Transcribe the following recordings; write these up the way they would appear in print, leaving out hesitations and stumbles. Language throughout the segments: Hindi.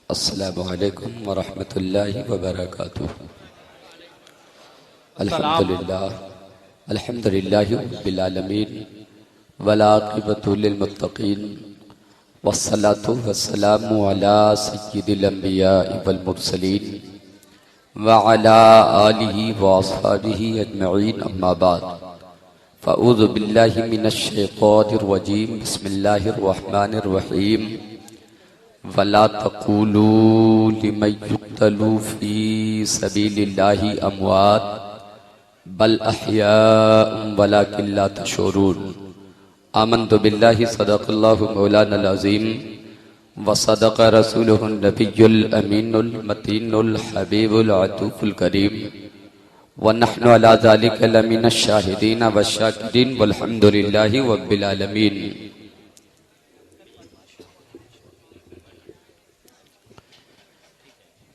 अस्सलामु अलैकुम वरहमतुल्लाहि वबरकातुह। अल्हम्दुलिल्लाहि रब्बिल आलमीन वल आक़िबतु लिल मुत्तक़ीन वस्सलातु वस्सलामु अला सय्यिदिल अंबियाइ वल मुरसलीन व अला आलिहि व अस्हाबिहि अजमईन, अम्मा बाद। फ़अऊज़ु बिल्लाहि मिनश शैतानिर रजीम। बिस्मिल्लाहिर रहमानिर रहीम। वला तक़ूलू लिमन युक़्तलू फ़ी सबीलिल्लाहि अमवात बल अहयाउन वलाकिन ला तशऊरून। आमन्तु बिल्लाहि सदक़ल्लाहु मौलानल अज़ीम व सदक़ रसूलुहुन नबियुल अमीनुल मतीनुल हबीबुल अतूफ़ुल करीम व नहनु अला ज़ालिका लमिनश शाहिदीन व शाकिरीन वल्हम्दुलिल्लाहि रब्बिल आलमीन।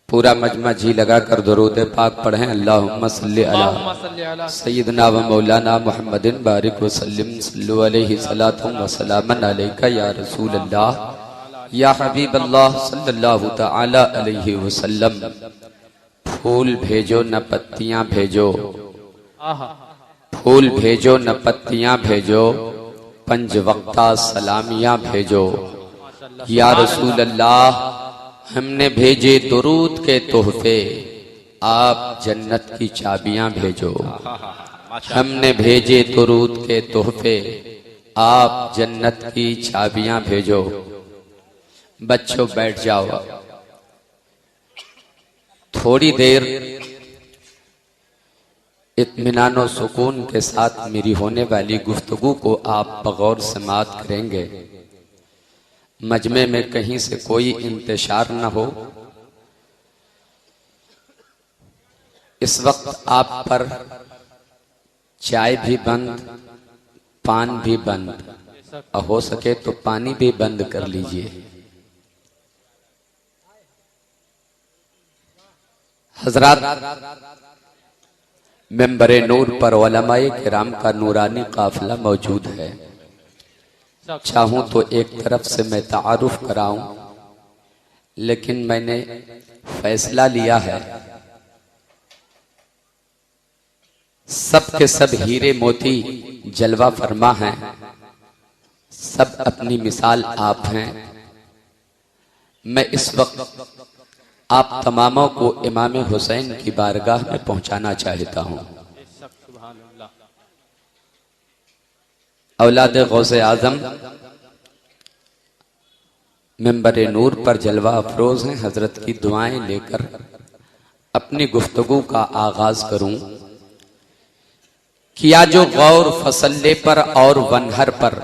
पूरा मजमा जी लगाकर दुरूद पाक पढ़ें। अल्लाहुम्मा सल्लि अला सय्यिदना व मौलाना मुहम्मदिन बारिक व सल्लिम सल्लु अलैहि सलातुम व सलामन अलैका या रसूल अल्लाह या हबीब अल्लाह सल्लल्लाहु तआला अलैहि वसल्लम। फूल भेजो न पत्तियां भेजो, फूल भेजो न पत्तियां भेजो, पंज वक्ता सलामियां भेजो। या रसूल अल्लाह हमने भेजे दुरूद के तोहफे, आप जन्नत की चाबियां भेजो। हमने भेजे दुरूद के तोहफे, आप जन्नत की चाबियां भेजो। बच्चों बैठ जाओ, थोड़ी देर इत्मीनान और सुकून के साथ मेरी होने वाली गुफ्तगू को आप बगौर समात करेंगे। मजमे में कहीं से कोई इंतशार न हो। इस वक्त आप पर चाय भी बंद, पान भी बंद, और हो सके तो पानी भी बंद कर लीजिए। हजरात, मेंबरे नूर पर उलमाए किराम का नूरानी काफिला मौजूद है। चाहूं तो एक तरफ से मैं तारुफ कराऊं, लेकिन मैंने फैसला लिया है सब के सब हीरे मोती जलवा फरमा हैं, सब अपनी मिसाल आप हैं। मैं इस वक्त आप तमामों को इमाम हुसैन की बारगाह में पहुंचाना चाहता हूं। औलाद गौसे आजम मेंबरे नूर पर जलवा अफरोज हैं। हजरत की दुआएं लेकर अपनी गुफ्तगू का आगाज करूं। किया जो गौर फसल्ले पर और वनहर पर,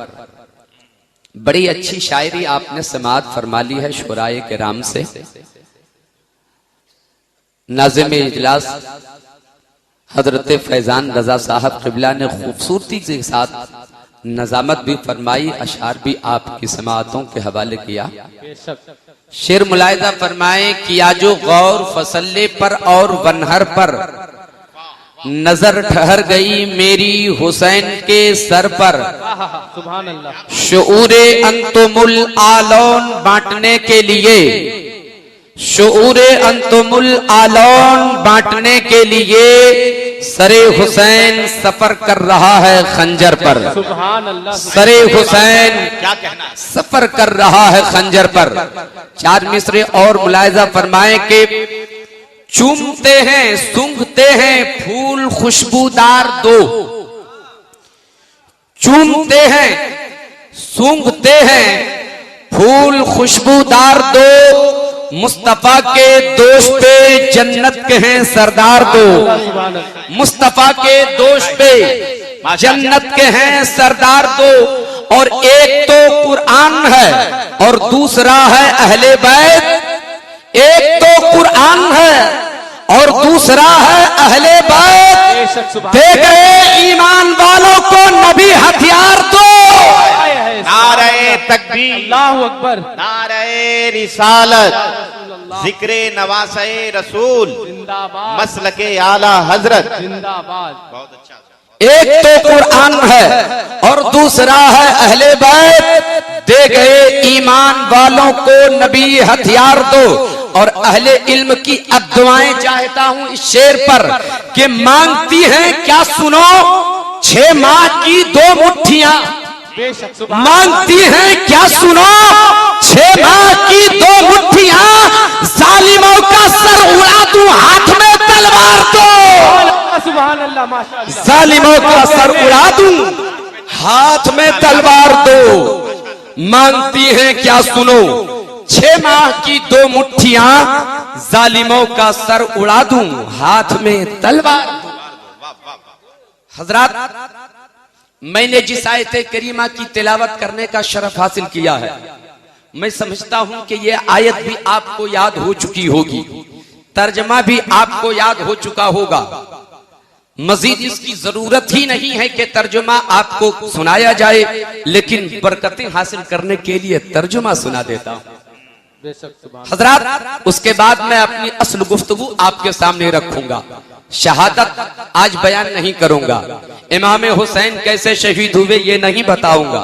बड़ी अच्छी शायरी आपने समाअत फरमा ली है शुराए किराम से। नाज़िम इजलास हजरत फैजान रजा साहब क़िबला ने खूबसूरती के साथ नजामत भी फरमाई, अशार भी आपकी समाअतों के हवाले किया। शेर मुलाहिजा फरमाए, किया जो गौर फसल्ले पर और वनहर पर, नजर ठहर गई मेरी हुसैन के सर पर। सुभान अल्लाह। शऊरे अंतुमुल आलौन बांटने के लिए, शऊरे अंतुमुल आलौन बांटने के लिए सरे हुसैन सफर कर रहा है खंजर पर। सुभान अल्लाह। सरे हुसैन क्या कहना, सफर कर रहा है खंजर पर। चार मिसरे और मुलाहिजा फरमाए कि चूमते हैं सूंघते हैं फूल खुशबूदार दो, चूमते हैं सूंघते हैं फूल खुशबूदार दो, मुस्तफा के दोष पे जन्नत के हैं सरदार दो। मुस्तफा के दोष पे जन्नत के हैं सरदार दो। और एक तो कुरान है और दूसरा है अहले बैत। एक तो कुरान है और दूसरा है अहले बैत। दे गए ईमान वालों को नबी हथियार दो। नारे तकबीर, अल्लाहु अकबर, नारे रिसालत, जिक्रे नवासे रसूल, जिंदाबाद, मसलके आला हजरत, जिंदाबाद। बहुत अच्छा। एक तो कुरान है और दूसरा है अहले बैत। दे गए ईमान वालों को नबी हथियार दो। और अहले इल्म की अब दुआएं चाहता हूं इस शेर पर कि मांगती हैं क्या सुनो 6 माह की 2 मुट्ठियां, बेशक सुभान मांगती हैं क्या सुनो 6 माह की 2 मुट्ठियां, जालिमों का सर उड़ा दूं हाथ में तलवार दो, अल्लाह, सुभान अल्लाह, माशाअल्लाह। जालिमों का सर उड़ा दूं हाथ में तलवार दो। मांगती हैं क्या सुनो 6 माह की 2 मुट्ठियां, जालिमों का सर उड़ा दूं हाथ में तलवार दो। हजरात, मैंने जिस आयत करीमा की तिलावत करने का शरफ हासिल किया है, मैं समझता हूं कि यह आयत भी आपको याद हो चुकी होगी, तर्जमा भी आपको याद हो चुका होगा। मजीद इसकी जरूरत ही नहीं है कि तर्जुमा आपको सुनाया जाए, लेकिन बरकतें हासिल करने के लिए तर्जुमा सुना देता हूं। बेशक सुभान हजरात, उसके बाद मैं अपनी असल गुफ्तगू आपके सामने रखूंगा। शहादत आज बयान नहीं करूंगा, इमाम हुसैन कैसे शहीद हुए ये नहीं बताऊंगा,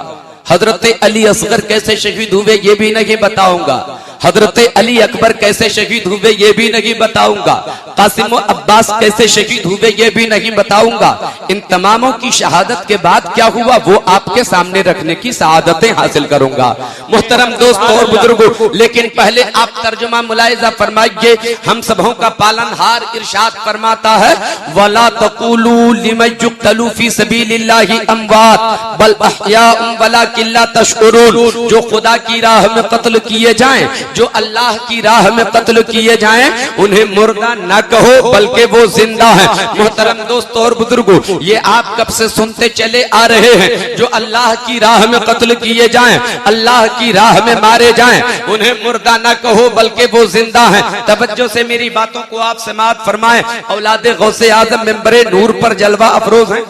हजरत अली असगर कैसे शहीद हुए ये भी नहीं बताऊंगा, हजरत अली अकबर कैसे शहीद हुए ये भी नहीं बताऊंगा, कासिम अब्बास कैसे शहीद हुए ये भी नहीं बताऊंगा। इन तमामों की शहादत के बाद क्या हुआ वो आपके सामने रखने की सआदतें हासिल करूंगा। मुहतरम दोस्तों और बुजुर्गों, लेकिन पहले आप तर्जुमा मुलाहिजा फरमाइए। हम सबों का पालनहार इरशाद फरमाता है, वला तक़ूलू लिमन युक़तलू फी सबीलिल्लाहि अमवात बल अहयाउन वलाकिन ला तशउरून। जो खुदा की राह में कत्ल किए जाएं, जो अल्लाह की राह में कत्ल किए जाएं, उन्हें मुर्दा न कहो बल्कि वो जिंदा है। मोहतरम दोस्तों और बुजुर्गों, ये आप कब से सुनते चले आ रहे हैं, जो अल्लाह की राह में कत्ल किए जाएं, अल्लाह की राह में मारे जाएं, उन्हें मुर्दा न कहो बल्कि वो जिंदा है। तवज्जो से मेरी बातों को आप समाअत फरमाएं। औलादे गौसे आजम मिंबरे नूर पर जलवा अफरोज हैं।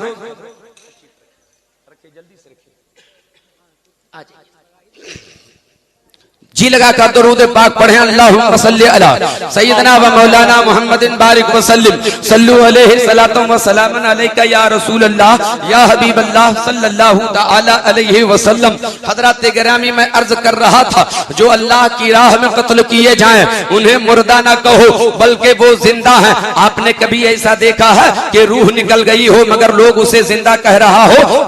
जी लगा कर दरूद पाक पढ़े, अल्लाहुम्मा सल्ली अला सय्यदना व मौलाना मुहम्मदिन बारिक व सल्लिम सल्लु अलैहि सलातु व सलामन अलैका या रसूल अल्लाह या हबीब अल्लाह सल्लल्लाहु तआला अलैहि वसल्लम। हजरत गिरामी में अर्ज कर रहा था, जो अल्लाह की राह में कत्ल किए जाएं, उन्हें मुर्दा ना कहो बल्कि वो जिंदा है। आपने कभी ऐसा देखा है कि रूह निकल गई हो मगर लोग उसे जिंदा कह रहा हो,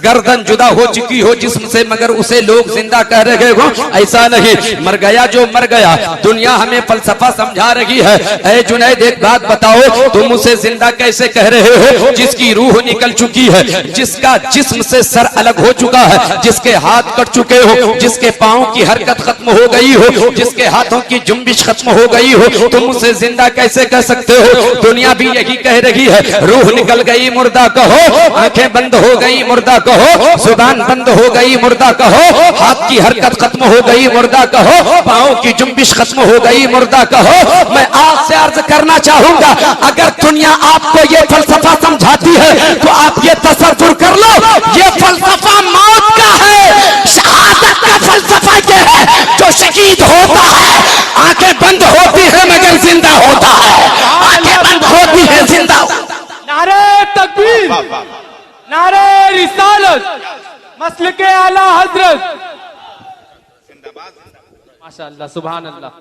गर्दन जुदा हो चुकी हो जिस्म से मगर उसे लोग जिंदा कह रहे हो? ऐसा नहीं, मर गया जो मर गया। दुनिया हमें फलसफा समझा रही है। ऐ जुनैद एक बात बताओ, तुम उसे जिंदा कैसे कह रहे हो जिसकी रूह निकल चुकी है, जिसका जिस्म से सर अलग हो चुका है, जिसके हाथ कट चुके हो, जिसके पांव की हरकत खत्म हो गई हो, जिसके हाथों की जुम्बिश खत्म हो गई हो, तुम उसे जिंदा कैसे कह सकते हो? दुनिया भी यही कह रही है, रूह निकल गई मुर्दा कहो, आंखें बंद हो गई मुर्दा कहो, जुबान बंद हो गई मुर्दा कहो, हाथ की हरकत खत्म हो गई मुर्दा कहो, पांव की जुम्बिश खत्म हो गई मुर्दा कहो। मैं आपसे अर्ज करना चाहूंगा, अगर दुनिया आपको ये फलसफा समझाती है तो आप ये तसव्वुर कर लो, ये फलसफा मौत का है। शहादत का फलसफा ये है, जो शहीद होता है आंखें बंद होती है मगर जिंदा होता है, आंखें बंद होती है जिंदा। नारे तकबीर, नारे रिसालत, मसलके आला हजरत, माशाअल्लाह, सुभान अल्लाह।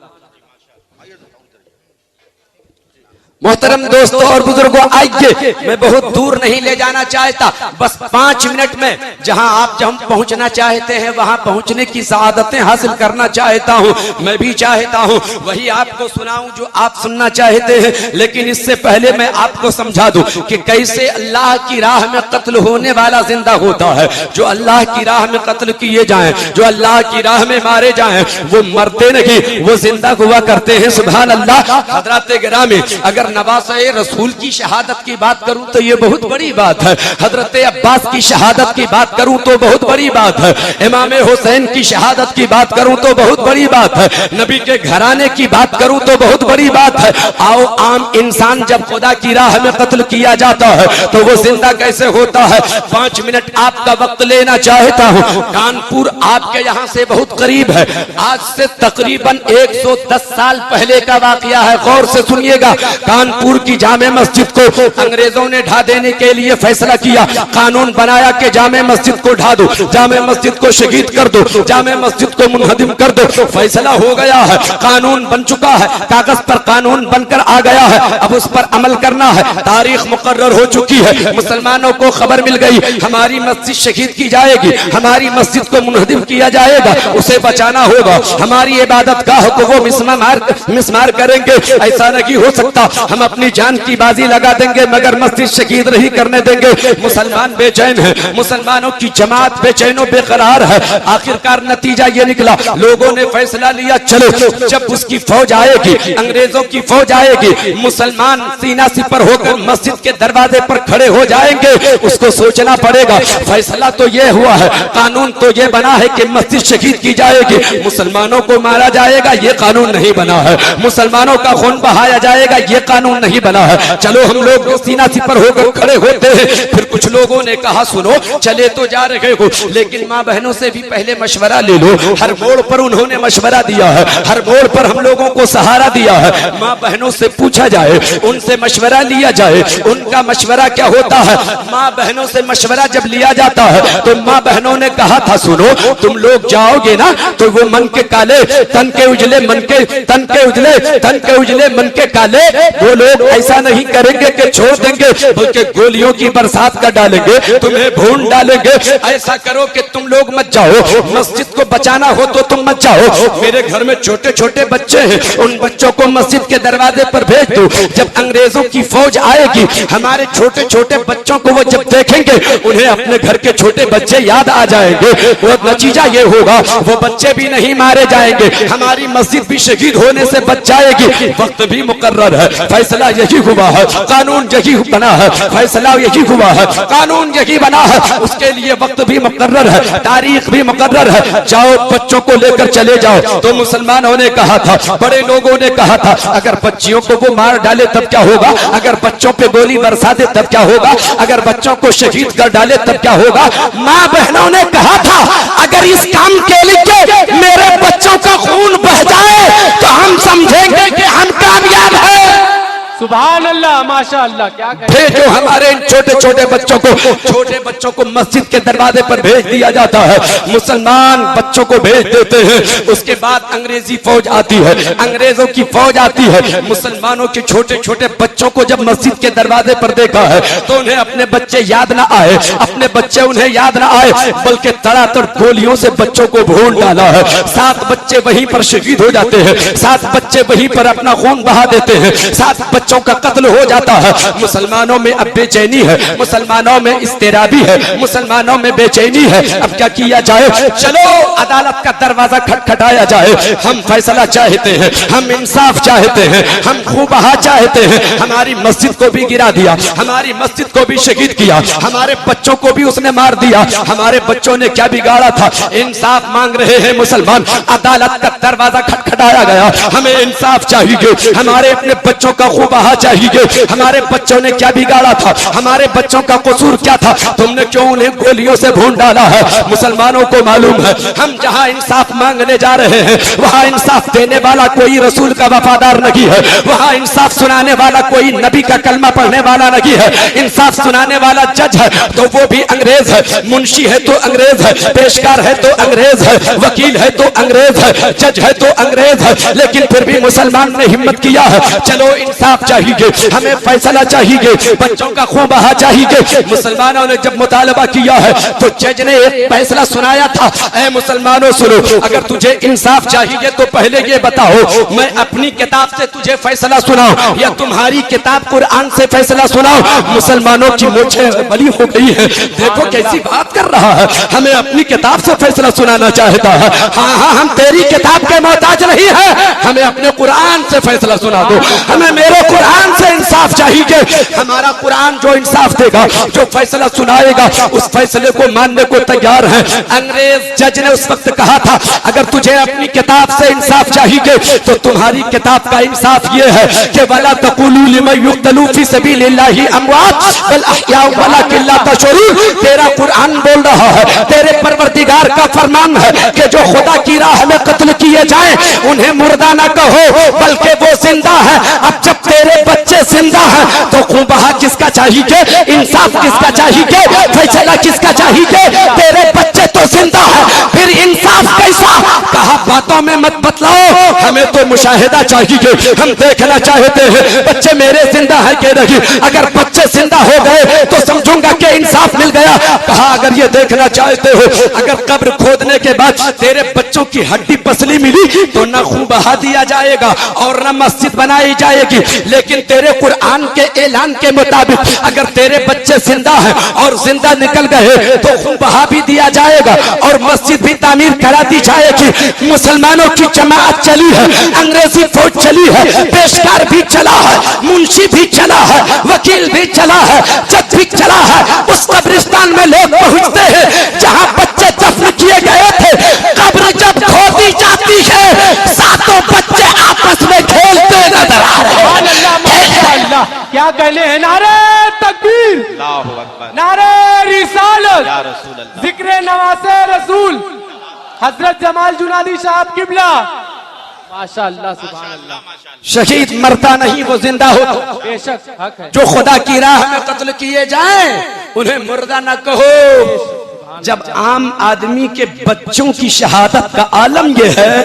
मोहतरम दोस्तों और बुजुर्गों, आइए, मैं बहुत दूर नहीं ले जाना चाहता, बस 5 मिनट में जहां आप जहां पहुंचना चाहते हैं वहां पहुंचने की सआदतें हासिल करना चाहता हूं। मैं भी चाहता हूं वही आपको सुनाऊं जो आप सुनना चाहते हैं, लेकिन इससे पहले मैं आपको समझा दूं कि कैसे अल्लाह की राह में कत्ल होने वाला जिंदा होता है। जो अल्लाह की राह में कत्ल किए जाएं, जो अल्लाह की राह में मारे जाएं, वो मरते नहीं, वो जिंदा हुआ करते हैं। सुभान अल्लाह। हजरत गिरामी, अगर नवासे रसूल की शहादत की बात करूं तो ये बहुत बड़ी बात है। हजरत अब्बास की शहादत की बात करूं तो बहुत बड़ी बात है। इमाम हुसैन की शहादत की बात करूं तो बहुत बड़ी बात है। नबी के घराने की बात करूं तो बहुत बड़ी बात है। आओ, आम इंसान जब खुदा की राह में कत्ल किया जाता है तो वो जिंदा कैसे होता है? 5 मिनट आपका वक्त लेना चाहता हूं। कानपुर आपके यहां से बहुत करीब है। आज से तकरीबन 110 साल पहले का वाकया है, गौर से सुनिएगा। कानपुर की जामे मस्जिद को अंग्रेजों ने ढा देने के लिए फैसला किया, कानून बनाया कि जामे मस्जिद को ढा दो, जामे मस्जिद को शहीद कर दो, जामे मस्जिद को मुनहदिम कर दो। फैसला हो गया है, कानून बन चुका है, कागज पर कानून बनकर आ गया है, अब उस पर अमल करना है। तारीख मुकर्रर हो चुकी है, मुसलमानों को खबर मिल गई हमारी मस्जिद शहीद की जाएगी, हमारी मस्जिद को मुनहदिम किया जाएगा, उसे बचाना होगा। हमारी इबादत गाह को वो मिसमार करेंगे, ऐसा नहीं हो सकता। हम अपनी जान की बाजी लगा देंगे मगर मस्जिद शहीद नहीं करने देंगे। मुसलमान बेचैन है, मुसलमानों की जमात बेचैनो बेकरार है। आखिरकार नतीजा ये निकला, लोगों ने फैसला लिया चलो जब उसकी फौज आएगी, अंग्रेजों की फौज आएगी, मुसलमान सीना सिपर होकर मस्जिद के दरवाजे पर खड़े हो जाएंगे। उसको सोचना पड़ेगा। फैसला तो ये हुआ है, कानून तो ये बना है कि मस्जिद शहीद की जाएगी, मुसलमानों को मारा जाएगा, ये कानून नहीं बना है। मुसलमानों का खून बहाया जाएगा, ये कानून नहीं बना है। चलो हम लोग सीना सिपर होकर खड़े होते हैं। फिर कुछ लोगों ने कहा सुनो चले तो जा रहे हो लेकिन माँ बहनों से भी पहले मशवरा ले लो। हर मोड़ पर उन्होंने मशवरा दिया है, हर मोड़ पर हम लोगों को सहारा दिया है। माँ बहनों से पूछा जाए, उनसे मशवरा लिया जाए, उनका मशवरा क्या होता है। माँ बहनों से मशवरा जब लिया जाता है तो माँ बहनों ने कहा था सुनो तुम लोग जाओगे ना तो वो मन के काले तन के उजले, मन के तन के उजले, तन के उजले मन के काले, वो लोग ऐसा नहीं करेंगे कि छोड़ देंगे, बल्कि गोलियों की बरसात कर डालेंगे, तुम्हें भून डालेंगे। ऐसा करो कि तुम लोग मत जाओ, मस्जिद को बचाना हो तो तुम मत जाओ। मेरे घर में छोटे छोटे बच्चे हैं, उन बच्चों को मस्जिद के दरवाजे पर भेज दो। जब अंग्रेजों की फौज आएगी हमारे छोटे छोटे बच्चों को वो जब देखेंगे उन्हें अपने घर के छोटे बच्चे याद आ जाएंगे। वो नतीजा ये होगा वो बच्चे भी नहीं मारे जाएंगे, हमारी मस्जिद भी शहीद होने से बच जाएगी। वक्त भी मुकर्रर है, फैसला यही हुआ है, कानून यही बना है, फैसला यही हुआ है, कानून यही बना है। उसके लिए वक्त भी मुकर्रर है, तारीख भी मुकर्रर है। जाओ बच्चों को लेकर चले जाओ। तो मुसलमानों ने कहा था, बड़े लोगों ने कहा था अगर बच्चियों को वो मार डाले तब क्या होगा, अगर बच्चों पे गोली बरसा दे तब क्या होगा, अगर बच्चों को शहीद कर डाले तब क्या होगा। माँ बहनों ने कहा था अगर इस काम के लिए मेरे बच्चों का खून बह जाए तो हम समझेंगे कि हम कामयाब हैं। सुभान अल्लाह, माशाअल्लाह, क्या कहें। जो हमारे इन छोटे छोटे बच्चों को मस्जिद के दरवाजे पर भेज दिया जाता है, मुसलमान बच्चों को भेज देते हैं। उसके बाद अंग्रेजी फौज आती है, अंग्रेजों की फौज आती है। मुसलमानों के छोटे छोटे बच्चों को जब मस्जिद के दरवाजे पर देखा है तो उन्हें अपने बच्चे याद ना आए, अपने बच्चे उन्हें याद ना आए, बल्कि तड़ातड़ गोलियों से बच्चों को भून डाला है। 7 बच्चे वहीं पर शहीद हो जाते हैं, 7 बच्चे वहीं पर अपना खून बहा देते हैं, 7 बच्चों का कत्ल हो जाता है। मुसलमानों में अब बेचैनी है, मुसलमानों में इस्तेराबी है, मुसलमानों में बेचैनी है। अब क्या किया जाए, चलो अदालत का दरवाजा खटखटाया जाए। हम फैसला चाहते हैं, हम इंसाफ चाहते हैं, हम खूबहा चाहते हैं। हमारी मस्जिद को भी गिरा दिया, हमारी मस्जिद को भी शहीद किया, हमारे बच्चों को भी उसने मार दिया। हमारे बच्चों ने क्या बिगाड़ा था, इंसाफ मांग रहे हैं मुसलमान। अदालत का दरवाजा खटखटाया गया, हमें इंसाफ चाहिए, हमारे अपने बच्चों का खूबहा चाहिए। हमारे बच्चों ने क्या बिगाड़ा था, हमारे बच्चों का कसूर क्या था, तुमने क्यों उन्हें गोलियों से भून डाला है। मुसलमानों को मालूम है हम जहां इंसाफ मांगने जा रहे हैं वहां इंसाफ देने वाला कोई रसूल का वफादार नहीं है, वहां इंसाफ सुनाने वाला कोई नबी का कलमा पढ़ने वाला नहीं है। इंसाफ सुनाने वाला जज है तो वो भी अंग्रेज है, मुंशी है तो अंग्रेज है, पेशकार है तो अंग्रेज है, वकील है तो अंग्रेज है, जज है तो अंग्रेज है। लेकिन फिर भी मुसलमान ने हिम्मत किया है, चलो इंसाफ चाहिए, हमें फैसला चाहिए, बच्चों का खून बहा चाहिए। मुसलमानों ने जब मुतालबा किया है तो जज ने एक फैसला सुनाया था, ऐ मुसलमानों सुनो, अगर तुझे इंसाफ चाहिए तो पहले ये बताओ मैं अपनी किताब से तुझे फैसला सुनाऊं या तुम्हारी किताब कुरान से फैसला सुनाऊं। मुसलमानों की मूंछें बली हो गई है, देखो कैसी बात कर रहा है, हमें अपनी किताब से फैसला सुनाना चाहता है। हाँ हाँ हम तेरी किताब के मोहताज नहीं है, हमें अपने कुरान से फैसला सुना दो, हमें मेरे कुरान से इंसाफ चाहिए। हमारा कुरान जो इंसाफ देगा, जो फैसला सुनाएगा, उस फैसले को मानने को तैयार है। अंग्रेज जज ने उस वक्त कहा था अगर तुझे अपनी किताब से इंसाफ चाहिए तो तुम्हारी किताब का इंसाफ ये है कि वला तक़ूलू लिमन युक़्तलू फी सबीलिल्लाहि अमवात बल अहयाउ वलाकिन ला तशऊरून। तेरा कुरान बोल रहा है, तेरे परवरदिगार का फरमान है कि जो खुदा की राह में कत्ल किए जाएं उन्हें मुर्दा न कहो बल्कि वो जिंदा है। अब जब तेरे बच्चे जिंदा हैं तो खून बहा किसका चाहिए, इंसाफ किसका चाहिए, फैसला किसका चाहिए? तेरे बच्चे तो जिंदा है, फिर इंसाफ कैसा? कहा बातों में मत बतलाओ, हमें तो मुशाहिदा चाहिए, हम देखना चाहते हैं बच्चे मेरे जिंदा है कि नहीं। अगर बच्चे जिंदा हो गए तो समझूंगा कि इंसाफ मिल गया। कहा अगर ये देखना चाहते हो, अगर कब्र खोदने के बाद तेरे बच्चों की हड्डी पसली मिली तो न खून बहा दिया जाएगा और न मस्जिद बनाई जाएगी, लेकिन तेरे कुरान के ऐलान के मुताबिक अगर तेरे बच्चे जिंदा हैं और जिंदा निकल गए तो खून बहा भी दिया जाएगा और मस्जिद भी तामीर करा दी जाएगी। मुसलमानों की जमात चली है, अंग्रेजी फौज चली है, पेशकार भी चला है, मुंशी भी चला है, वकील भी चला है, जज भी चला है। उस कब्रिस्तान में लोग पहुंचते हैं जहां बच्चे दफन किए गए थे। कब्र जब खोदी जाती है सातों बच्चे आपस में खेलते नजर आ रहे हैं। क्या कहने हैं? नारे तकबीर, अल्लाहु अकबर, नारे रिसालत, या रसूल अल्लाह। जिक्रे नवासे रसूल हजरत जमाल जुनादी साहब किबला। माशाअल्लाह, सुभान अल्लाह। शहीद मरता नहीं, वो जिंदा होता। बेशक हक है। जो खुदा की राह में कत्ल किए जाएं उन्हें मुर्दा न कहो। जब आम आदमी के बच्चों की शहादत का आलम यह है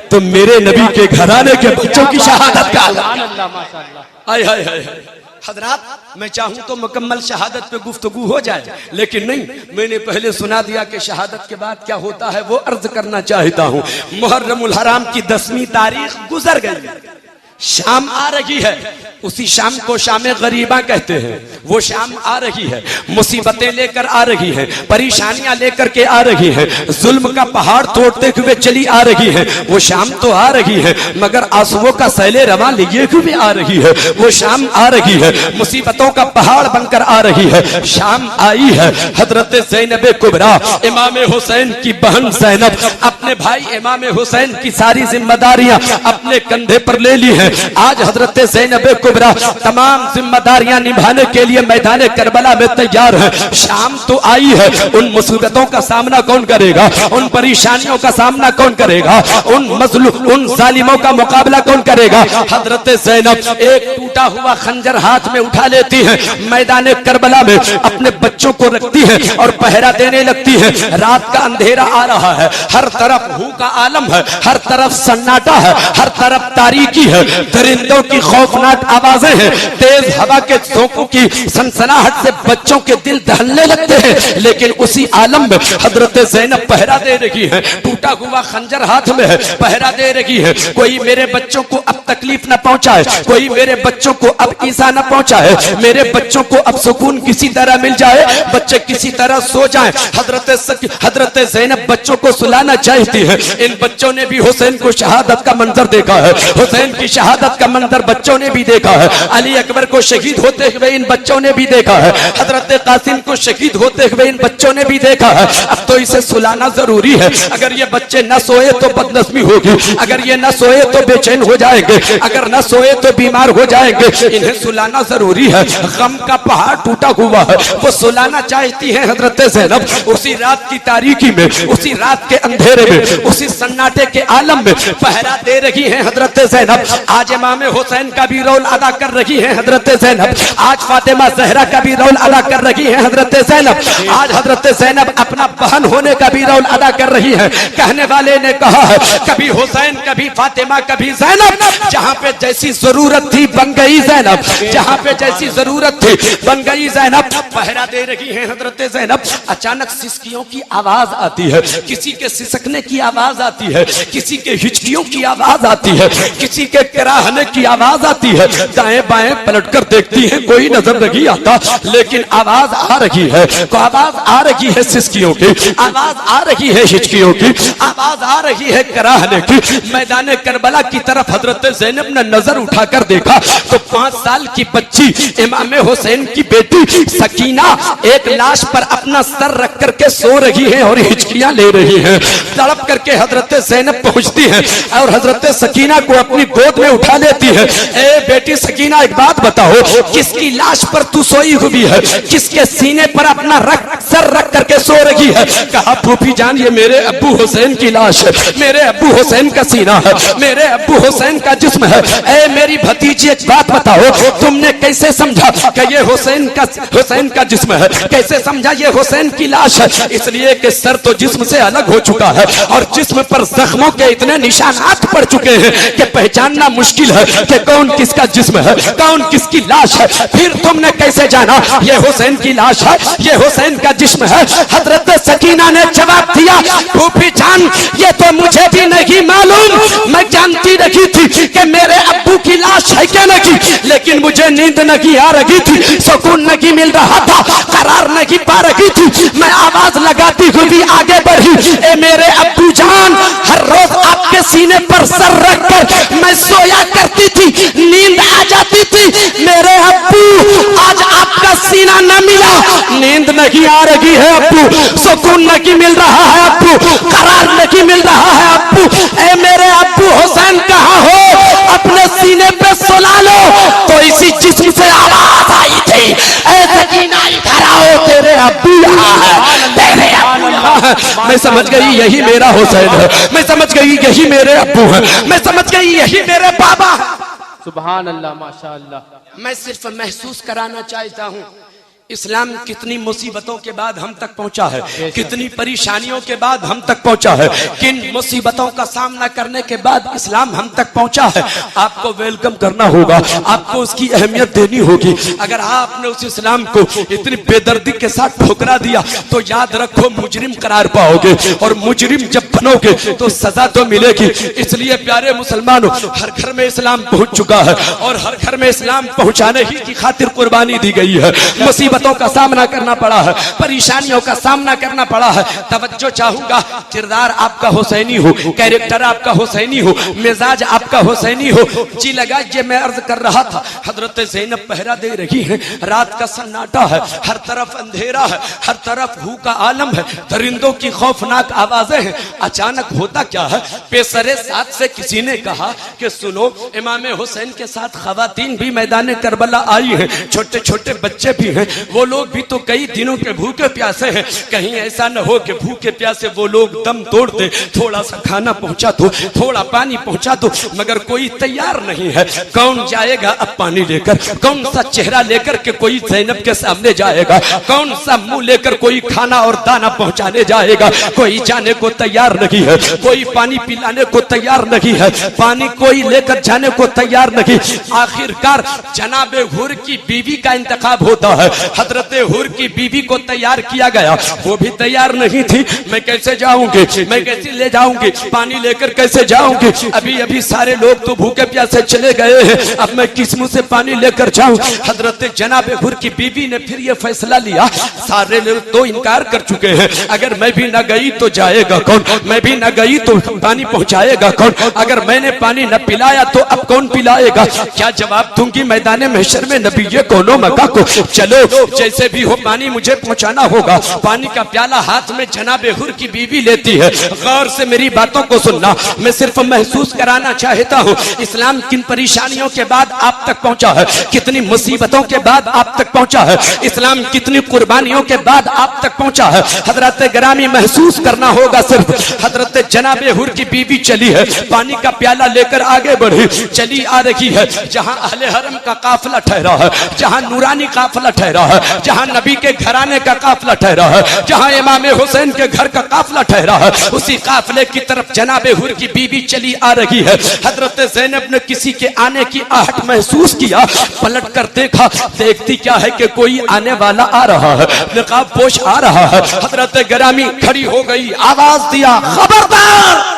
तो मेरे नबी के घराने के बच्चों की शहादत का आलम। माशाअल्लाह। आय हाय हाय हजरात, मैं चाहूं तो मुकम्मल शहादत पे गुफ्तगू हो जाए, लेकिन नहीं, मैंने पहले सुना दिया कि शहादत के बाद क्या होता है वो अर्ज करना चाहता हूं। मुहर्रमुल हराम की 10वीं तारीख गुजर गई, शाम आ रही है। उसी शाम को शाम गरीबा कहते हैं। वो शाम आ रही है, मुसीबतें लेकर आ रही है, परेशानियां लेकर के आ रही है, जुल्म का पहाड़ तोड़ते हुए चली आ रही है। वो शाम तो आ रही है मगर आंसुओं का सैले रवा लिए हुए आ रही है। वो शाम आ रही है, मुसीबतों का पहाड़ बनकर आ रही है। शाम आई है। हजरत ज़ैनब कुबरा, इमाम हुसैन की बहन ज़ैनब, अपने भाई इमाम हुसैन की सारी जिम्मेदारियां अपने कंधे पर ले ली है। आज हजरत ज़ैनब कुबरा तमाम जिम्मेदारियां निभाने के लिए मैदान करबला में तैयार है। शाम तो आई है, उन मुसीबतों का सामना कौन करेगा, उन परेशानियों का सामना कौन करेगा, उन जालिमों का मुकाबला कौन करेगा? हजरत ज़ैनब एक टूटा हुआ खंजर हाथ में उठा लेती है, मैदान करबला में अपने बच्चों को रखती है और पहरा देने लगती है। रात का अंधेरा आ रहा है, हर तरफ हू का आलम है, हर तरफ सन्नाटा है, हर तरफ तारीकी है, दरिंदों की खौफनाक आवाजें हैं, तेज हवा के झोंकों की सनसनाहट से बच्चों के दिल दहलने लगते हैं। लेकिन उसी आलम में हजरत ज़ैनब पहरा दे रही है, टूटा हुआ खंजर हाथ में है, पहरा दे रही है। कोई मेरे बच्चों को अब तकलीफ न पहुंचाए, कोई मेरे बच्चों को अब ईसा न पहुंचाए, मेरे बच्चों को अब सुकून किसी तरह मिल जाए, बच्चे किसी तरह सो जाएं। हजरत ज़ैनब बच्चों को सुलाना चाहती है। इन बच्चों ने भी हुसैन को शहादत का मंजर देखा है, हुसैन की शहादत का मंजर बच्चों ने भी देखा है, अली अकबर को शहीद होते हुए इन बच्चों ने भी देखा है, हजरत कासिम को शहीद होते हुए इन बच्चों ने भी देखा है। अब तो इसे सुलाना जरूरी है। अगर ये बच्चे न सोए तो बदनस्मी होगी, अगर ये न सोए तो बेचैन हो जाएंगे, अगर न सोए तो बीमार हो जाएंगे। इन्हें सुलाना जरूरी है। गम का पहाड़ टूटा हुआ है, वो सुलाना चाहती है हजरत ज़ैनब। उसी रात की तारीकी में, उसी रात के अंधेरे में, उसी सन्नाटे के आलम में पहरा दे रही है हजरत ज़ैनब। आज इमाम हुसैन का भी रोल अदा कर रही है हजरत ज़ैनब, आज फातिमा ज़हरा का भी रोल अदा कर रही है हजरत ज़ैनब, आज हजरत ज़ैनब अपना बहन होने का भी रोल अदा कर रही है। कहने वाले ने कहा है कभी हुसैन, कभी फातिमा, कभी ज़ैनब, जहां पे जैसी जरूरत थी बन गई ज़ैनब, जहां पे जैसी जरूरत थी बन गई ज़ैनब। पहरा दे रही है हजरत ज़ैनब। अचानक सिसकियों की आवाज आती है, किसी के सिसकने की आवाज आती है, किसी के हिचकियों की आवाज आती है, किसी के कराहने की आवाज आती है। दाएं बाएं पलटकर देखती है, कोई नजर नहीं आता, लेकिन आवाज आ रही है। तो आवाज आ रही है सिसकियों की, आवाज आ रही है हिचकियों की, आवाज आ रही है कराहने की। मैदान करबला की तरफ हजरत ज़ैनब ने नजर उठाकर देखा तो 5 साल की बच्ची इमाम हुसैन की बेटी सकीना एक लाश पर अपना सर रख करके सो रही है और हिचकियां ले रही है। तड़प करके हजरत ज़ैनब पहुंचती है और हजरत सकीना को अपनी गोद में उठा लेती है। ए बेटी सकीना, एक बात बताओ, किसकी लाश पर तू सोई हुई है? किसके सीने पर अपना सर रख करके सो रही है? कहा फूफी जान, ये मेरे अब्बू हुसैन की लाश है, मेरे अब्बू हुसैन का सीना है, मेरे अब्बू हुसैन का जिस्म है। ए मेरी भतीजी, एक बात बताओ, तुमने कैसे समझा कि ये हुसैन का जिस्म है? कैसे समझा ये हुसैन की लाश है? इसलिए कि सर तो जिस्म से अलग हो चुका है और जिस्म पर जख्मों के इतने निशानात पड़ चुके हैं कि पहचानना मुश्किल है कि कौन किसका जिस्म है, कौन किसकी लाश है। फिर तुमने कैसे जाना ये हुसैन की लाश है, ये हुसैन का जिस्म है? हजरत सकीना ने जवाब दिया, फूफी जान, ये तो मुझे भी नहीं मालूम। मैं जानती रही थी कि मेरे अब्बू की लाश है क्या नहीं, लेकिन मुझे नींद नहीं आ रही थी, सुकून नहीं मिल रहा था, करार नहीं पा रही थी। मैं आवाज लगाती हुई आगे बढ़ी, ए मेरे अब्बू जान, हर रोज आपके सीने पर सर रखकर मैं सोया करती थी, नींद आ जाती थी। मेरे अब्बू, आज आपका सीना न मिला, नींद नहीं आ रही है अब्बू, सुकून नहीं मिल रहा है अब्बू, करार नहीं मिल रहा है अब्बू। ए मेरे अब्बू हुसैन कहाँ हो? अपने सीने पे सुला लो। तो इसी जिस्म से आवाज आई थी, ए सकीना इधर आओ, तेरे अब्बू यहाँ है, तेरे अब्बू यहाँ है। मैं समझ गई यही मेरा हुसैन है, मैं समझ गई यही मेरे अब्बू है, मैं समझ गई यही मेरे बाबा है। सुभान अल्लाह, माशा अल्लाह। मैं सिर्फ महसूस कराना चाहता हूँ इस्लाम कितनी मुसीबतों के बाद हम तक पहुंचा है, कितनी परेशानियों के बाद हम तक पहुंचा है, किन मुसीबतों का सामना करने के बाद इस्लाम हम तक पहुंचा है। आपको वेलकम करना होगा, आपको उसकी अहमियत देनी होगी। अगर आपने उस इस्लाम को इतनी बेदर्दी के साथ ठुकरा दिया तो याद रखो मुजरिम करार पाओगे, और मुजरिम जब बनोगे तो सजा तो मिलेगी। इसलिए प्यारे मुसलमानों, हर घर में इस्लाम पहुंच चुका है और हर घर में इस्लाम पहुंचाने ही की खातिर कुर्बानी दी गई है। मुसीबत का सामना करना पड़ा है, परेशानियों का सामना करना पड़ा है। तवज्जो चाहूंगा, किरदार आपका हुसैनी हो, कैरेक्टर आपका हुसैनी हो, मिजाज आपका हुसैनी हो। जी लगा ये मैं अर्ज कर रहा था, हजरत ज़ैनब पहरा दे रही है, रात का सन्नाटा है, हर तरफ अंधेरा है, हर तरफ हू का आलम है, दरिंदों की खौफनाक आवाजें हैं। अचानक होता क्या है, पेसरे साथ से किसी ने कहा कि सुनो, इमाम हुसैन के साथ खवातीन भी मैदान करबला आई हैं, छोटे छोटे बच्चे भी हैं, वो लोग भी तो कई दिनों के भूखे प्यासे हैं, कहीं ऐसा न हो कि भूखे प्यासे वो लोग दम तोड़ दे। थोड़ा सा खाना पहुंचा दो, थोड़ा पानी पहुंचा दो, मगर कोई तैयार नहीं है। कौन जाएगा अब पानी लेकर, कौन सा चेहरा लेकर के कोई ज़ैनब के सामने जाएगा, कौन सा मुंह लेकर कोई खाना और दाना पहुंचाने जाएगा? कोई जाने को तैयार नहीं है, कोई पानी पिलाने को तैयार नहीं है, पानी कोई लेकर जाने को तैयार नहीं। आखिरकार जनाब हुर की बीवी का इंतखाब होता है, हजरत हुर की बीवी को तैयार किया गया, वो भी तैयार नहीं थी। मैं कैसे जाऊंगी, मैं कैसे ले जाऊंगी, पानी लेकर कैसे जाऊंगी? अभी अभी सारे लोग तो भूखे प्यासे चले गए हैं, अब मैं किस मुंह से पानी लेकर जाऊं? हजरत जनाब हुर की बीवी ने फिर ये फैसला लिया, सारे लोग तो इनकार कर चुके हैं, अगर मैं भी न गई तो जाएगा कौन, मैं भी न गई तो पानी पहुंचाएगा कौन, अगर मैंने पानी न पिलाया तो अब कौन पिलाएगा? क्या जवाब दूंगी मैदान महशर में नबी ये कोनो मका को? चलो जैसे भी हो पानी मुझे पहुंचाना होगा। पानी का प्याला हाथ में जनाब हुर की बीवी लेती है। गौर से मेरी बातों को सुनना, मैं सिर्फ महसूस कराना चाहता हूँ इस्लाम किन परेशानियों के बाद आप तक पहुंचा है, कितनी मुसीबतों के बाद आप तक पहुंचा है, इस्लाम कितनी कुर्बानियों के बाद आप तक पहुंचा है। हजरत ग्रामी महसूस करना होगा, सिर्फ हजरत जनाब हुर की बीवी चली है, पानी का प्याला लेकर आगे बढ़ी, चली आ रही है। जहां अहले हरम का काफिला ठहरा है, जहां नूरानी काफिला ठहरा है, जहां नबी के घराने का काफिला ठहरा है, जहां इमाम हुसैन के घर का काफिला ठहरा है, उसी काफिले की तरफ जनाब हुर की बीवी चली आ रही है। हजरत ज़ैनब ने किसी के आने की आहट महसूस किया, पलट कर देखा, देखती क्या है कि कोई आने वाला आ रहा है, निकाब पोश आ रहा है। हजरत ग्रामी खड़ी हो गई, आवाज दिया, खबरदार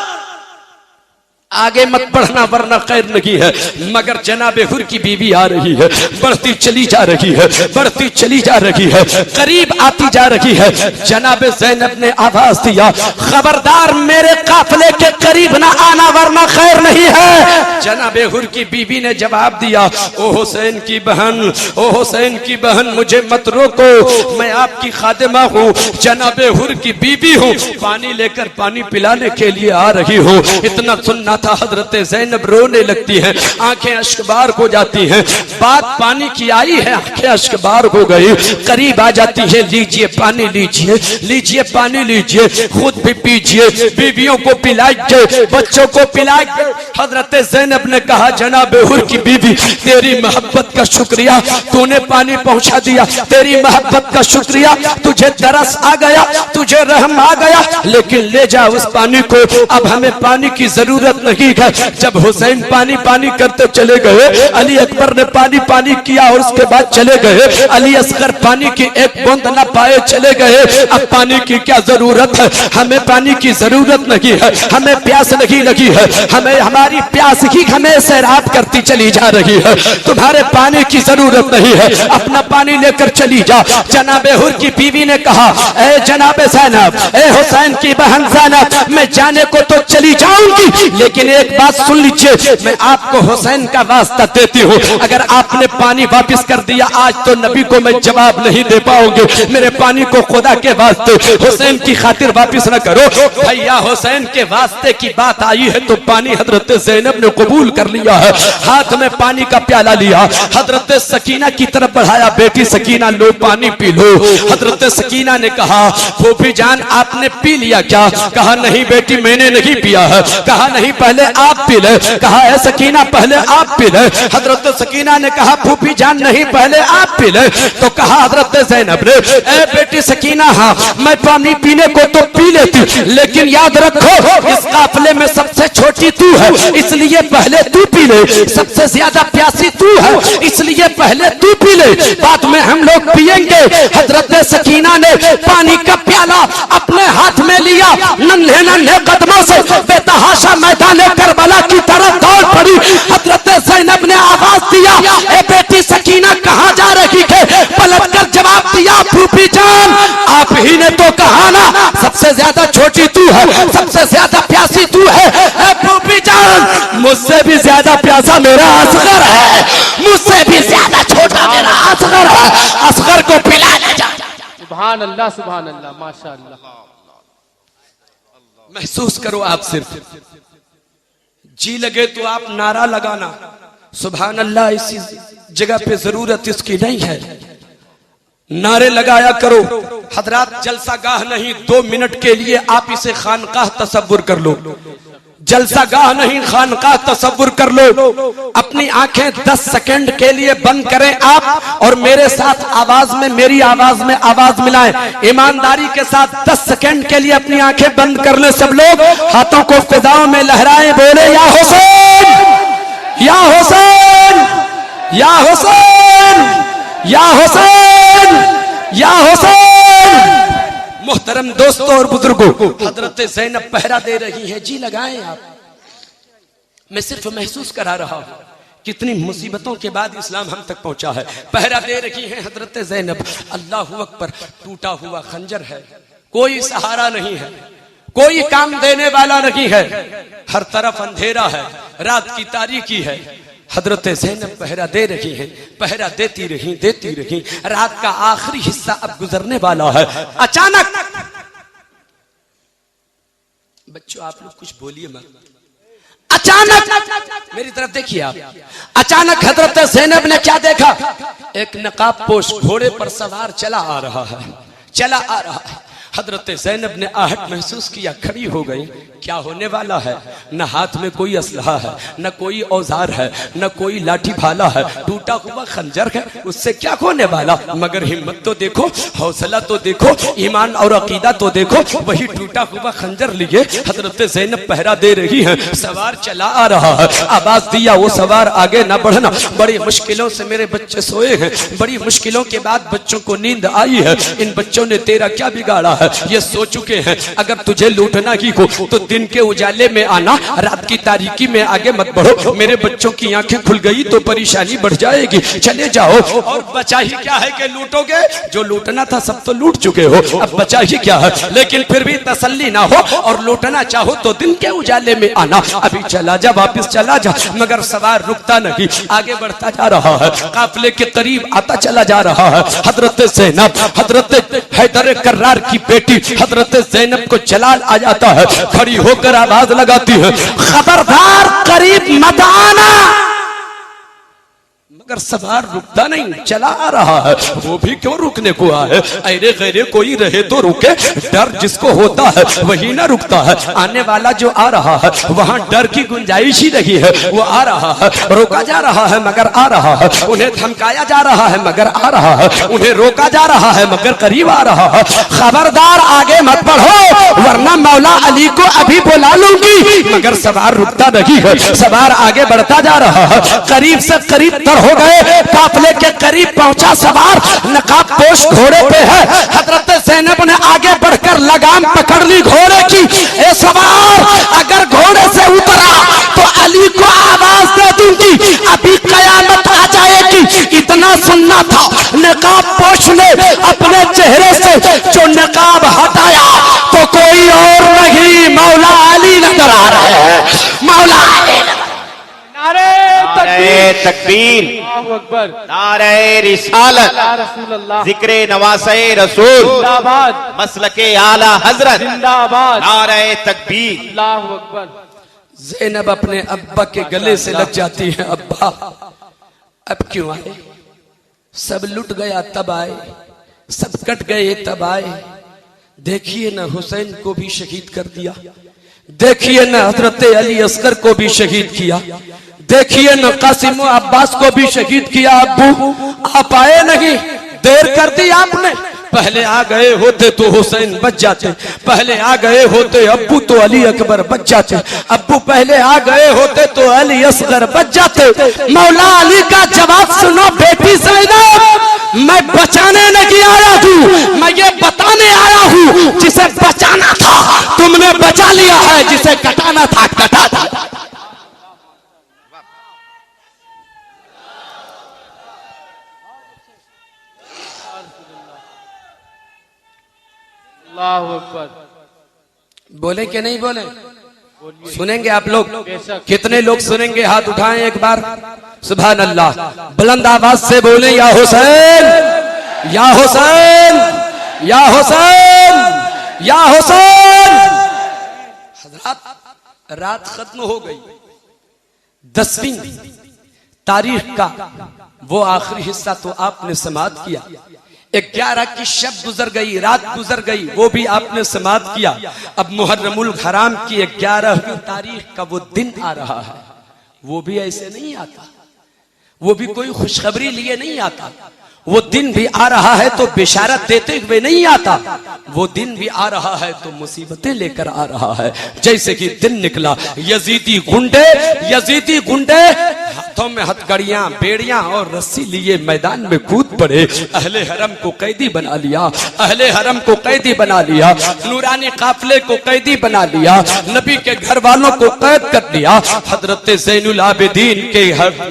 आगे मत बढ़ना वरना खैर नहीं है। मगर जनाब हुर की बीवी आ रही है, बढ़ती चली जा रही है, बढ़ती चली जा रही है, करीब आती जा रही है। जनाब ज़ैनब ने आवाज दिया, खबरदार मेरे काफिले के करीब ना आना वरना खैर नहीं है। जनाब हुर की बीवी ने जवाब दिया, ओ हुसैन की बहन, ओ हुसैन की बहन, मुझे मत रोको, मैं आपकी खादिमा हूँ, जनाब हुर की बीवी हूँ, पानी लेकर पानी पिलाने के लिए आ रही हूँ। इतना सुनना था। हजरत ज़ैनब रोने लगती हैं, आंखें अश्कबार हो जाती हैं। बात पानी की आई है, आंखें अश्कबार हो गई, करीब आ जाती है, लीजिए पानी लीजिए, लीजिए पानी लीजिए, खुद भी पीजिए, बीवियों को पिलाइए, बच्चों को पिलाइए। हजरत ज़ैनब ने कहा, जनाब हुर की बीवी, तेरी मोहब्बत का शुक्रिया, तूने पानी पहुंचा दिया, तेरी मोहब्बत का शुक्रिया, तुझे तरस आ गया, तुझे रहम आ गया, लेकिन ले जा उस पानी को, अब हमें पानी की जरूरत नहीं है। जब हुसैन पानी पानी करते चले गए, अली अकबर ने पानी पानी किया और उसके बाद चले गए। अली असगर पानी की एक बूंद न पाए, चले गए। अब पानी की क्या जरूरत है, हमें पानी की जरूरत नहीं है, हमें प्यास नहीं लगी है, हमें हमारी प्यास ही हमें सैराब करती चली जा रही है। तुम्हारे पानी की जरूरत नहीं है, अपना पानी लेकर चली जा। जनाब हुर की बीवी ने कहा, ए जनाब ज़ैनब, ए हुसैन की बहन ज़ैनब, मैं जाने को तो चली जाऊंगी, लेकिन एक बात सुन लीजिए, मैं आपको हुसैन का वास्ता देती हूँ, अगर आपने पानी वापस कर दिया आज तो नबी को मैं जवाब नहीं दे पाऊंगी, मेरे पानी को खुदा के वास्ते हुसैन की खातिर वापस न करो। भैया हुसैन के वास्ते की बात आई है तो पानी हजरत ज़ैनब ने कबूल कर लिया है। हाथ में पानी का प्याला लिया, हजरत सकीना की तरफ बढ़ाया, बेटी सकीना लो पानी पी लो। हजरत सकीना ने कहा, फूफी जान आपने पी लिया क्या? कहा नहीं बेटी मैंने नहीं पिया है। कहा नहीं पहले आप पी ले। कहा है सकीना पहले आप पी ले। हजरत सकीना ने कहा फूफी जान नहीं पहले आप पी ले। तो कहा हजरत ज़ैनब ने, ए बेटी सकीना, हाँ मैं पानी पीने को तो पी लेती, लेकिन याद रखो इस काफले में सबसे छोटी तू है, इसलिए पहले तू पी ले। सबसे ज्यादा प्यासी तू है, इसलिए पहले तू पी ले, बाद में हम लोग पिएंगे। हजरत सकीना ने पानी का प्याला अपने हाथ में लिया, नन्हे नन्हे कदमों से बेतहाशा मैदान करबला की तरफ दौड़ पड़ी। हजरत ज़ैनब ने आवाज दिया, ए बेटी सकीना कहाँ जा रही है? पलट कर जवाब दिया, फूफी जान आप ही ने तो कहा ना सबसे ज्यादा छोटी तू है, सबसे ज्यादा प्यासी तू है। ए फूफी जान मुझसे भी ज्यादा प्यासा मेरा असगर है, मुझसे भी ज्यादा छोटा मेरा असगर है, असगर को पिला ले जा। सुभान अल्लाह, सुभान अल्लाह, माशाअल्लाह। महसूस करो, आप सिर्फ जी लगे तो आप नारा लगाना सुभान अल्लाह, इसी जगह पे जरूरत इसकी नहीं है, नारे लगाया करो। हजरात जलसा गाह नहीं, 2 मिनट के लिए आप इसे खानकाह तसव्वुर कर लो, जलसा गाह नहीं खानकाह तसव्वुर कर लो। अपनी आंखें 10 सेकंड के लिए बंद करें आप और मेरे साथ आवाज में, मेरी आवाज में आवाज मिलाएं। ईमानदारी के साथ 10 सेकंड के लिए अपनी आंखें बंद कर ले सब लोग, हाथों को फिजाओं में लहराएं, बोले या हुसैन, या हुसैन, या हुसैन, या हुसैन, या हुसैन। मोहतरम दोस्तों और बुजुर्गों, हजरत ज़ैनब पहरा दे रही हैं, जी लगाएं आप। मैं सिर्फ महसूस करा रहा हूं कितनी मुसीबतों के बाद इस्लाम हम तक पहुंचा है। पहरा दे रही हैं हजरत ज़ैनब। अल्लाहु अकबर, टूटा हुआ खंजर है, कोई सहारा नहीं है, कोई काम देने वाला नहीं है, हर तरफ अंधेरा है, रात की तारीकी है। हजरत ज़ैनब पहरा दे रही हैं, पहरा देती रही, रात का आखिरी हिस्सा अब गुजरने वाला है। अचानक, बच्चों आप लोग कुछ बोलिए मत, अचानक मेरी तरफ देखिए आप, अचानक हजरत ज़ैनब ने क्या देखा? एक नकाब पोश घोड़े पर सवार चला आ रहा है, चला आ रहा है। हजरत ज़ैनब ने आहट महसूस किया, खड़ी हो गई, क्या होने वाला है? न हाथ में कोई असलहा है, न कोई औजार है, न कोई लाठी भाला है, टूटा हुआ खंजर है, उससे क्या होने वाला? मगर हिम्मत तो देखो, हौसला तो देखो, ईमान और अकीदा तो देखो। वही टूटा हुआ खंजर लिए हजरत ज़ैनब पहरा दे रही हैं, सवार चला आ रहा है। आवाज दिया, वो सवार आगे न बढ़ना, बड़ी मुश्किलों से मेरे बच्चे सोए हैं, बड़ी मुश्किलों के बाद बच्चों को नींद आई है, इन बच्चों ने तेरा क्या बिगाड़ा है? ये सो चुके हैं, अगर तुझे लूटना ही हो तो दिन के उजाले में आना, रात की तारीकी में आगे मत बढ़ो। मेरे बच्चों की आंखें खुल गई तो परेशानी बढ़ जाएगी, चले जाओ। और बचा ही क्या है कि लूटोगे? जो लूटना था सब तो लूट चुके हो, अब बचा ही क्या है? लेकिन फिर भी तसल्ली ना हो और लूटना चाहो तो दिन के उजाले में आना। अभी चला जा, वापिस चला जा। मगर सवार रुकता नहीं, आगे बढ़ता जा रहा है, काफिले के करीब आता चला जा रहा है। हजरत ज़ैनब, हजरत हैदर कर्रार की बेटी हजरत ज़ैनब को जलाल आ जाता है, खड़ी होकर आवाज लगाती है, खबरदार करीब मत आना। मगर सवार रुकता नहीं, चला आ रहा है। वो भी क्यों रुकने को आए, अरे गैरे कोई रहे तो रुके, डर जिसको होता है वही ना रुकता है। आने वाला जो आ रहा है वहां डर की गुंजाइश ही नहीं है, वो आ रहा है, रोका जा रहा है मगर आ रहा है, उन्हें धमकाया जा रहा है मगर आ रहा है, उन्हें रोका जा रहा है मगर करीब आ रहा है। खबरदार आगे मत बढ़ो वरना मौला अली को अभी बुला लूंगी। मगर सवार रुकता नहीं है, सवार आगे बढ़ता जा रहा है, करीब से करीब तर हो गए, काफले के करीब पहुंचा सवार, नकाब पोश घोड़े पे है। हजरत ज़ैनब ने आगे बढ़कर लगाम पकड़ ली घोड़े की। ए सवार, अगर घोड़े से उतरा तो अली को आवाज दे दूंगी, अभी कयामत आ जाएगी। इतना सुनना था, नकाब पोश ने अपने चेहरे से जो नकाब हटाया तो कोई और नहीं, मौला अली नजर आ रहे हैं, मौला अली। नारे तकबीर, अल्लाहु अकबर, नारे रिसालत, या रसूल अल्लाह, जिक्रे नवासे रसूल, जिंदाबाद, मसलके आला हजरत, जिंदाबाद, नारे तकबीर। अल्लाहु अकबर। ज़ैनब अपने अब्बा के गले से लग जाती है, अब्बा अब क्यों आए, सब लुट गया तब आए, सब कट गए तब आए। देखिए ना हुसैन को भी शहीद कर दिया, देखिए ना हजरत अली असगर को भी शहीद किया, देखिए न कासिम अब्बास को भी शहीद किया। अब्बू आप आए नहीं, देर कर दी आपने। पहले आ गए होते तो हुसैन बच जाते, पहले आ गए होते अब्बू तो अली अकबर बच जाते, अब्बू पहले आ गए होते तो अली असगर बच जाते। मौला अली का जवाब सुनो बेटी ज़ैनब, मैं बचाने नहीं आया हूँ, मैं ये बताने आया हूँ जिसे बचाना था तुमने बचा लिया है, जिसे कटाना था कटा था। अल्लाहु अकबर। बोले कि नहीं बोले, सुनेंगे आप लोग, कितने लोग सुनेंगे हाथ उठाएं एक बार। सुभान अल्लाह, बुलंद आवाज से बोले या हुसैन, या हुसैन, या हुसैन, या हुसैन। हजरात, रात खत्म हो गई, 10वीं तारीख का वो आखिरी हिस्सा तो आपने समाप्त किया, 11 की शब गुजर गई, रात गुजर गई, वो भी आपने समाप्त किया। अब मुहर्रमुल हराम की 11वीं तारीख का वो दिन आ रहा है, वो भी ऐसे नहीं आता, वो भी कोई खुशखबरी लिए नहीं आता। वो दिन भी आ रहा है तो बिशारत देते हुए नहीं आता, वो दिन भी आ रहा है तो मुसीबतें लेकर आ रहा है। जैसे कि दिन निकला, यजीदी गुंडे हाथों में हथकड़ियां, बेड़ियां और रस्सी लिए मैदान में कूद पड़े। अहले हरम को कैदी बना लिया, अहले हरम को कैदी बना लिया, नूरानी काफिले को कैदी बना लिया, नबी के घर वालों को कैद कर लिया। हजरत ज़ैनुल आबिदीन के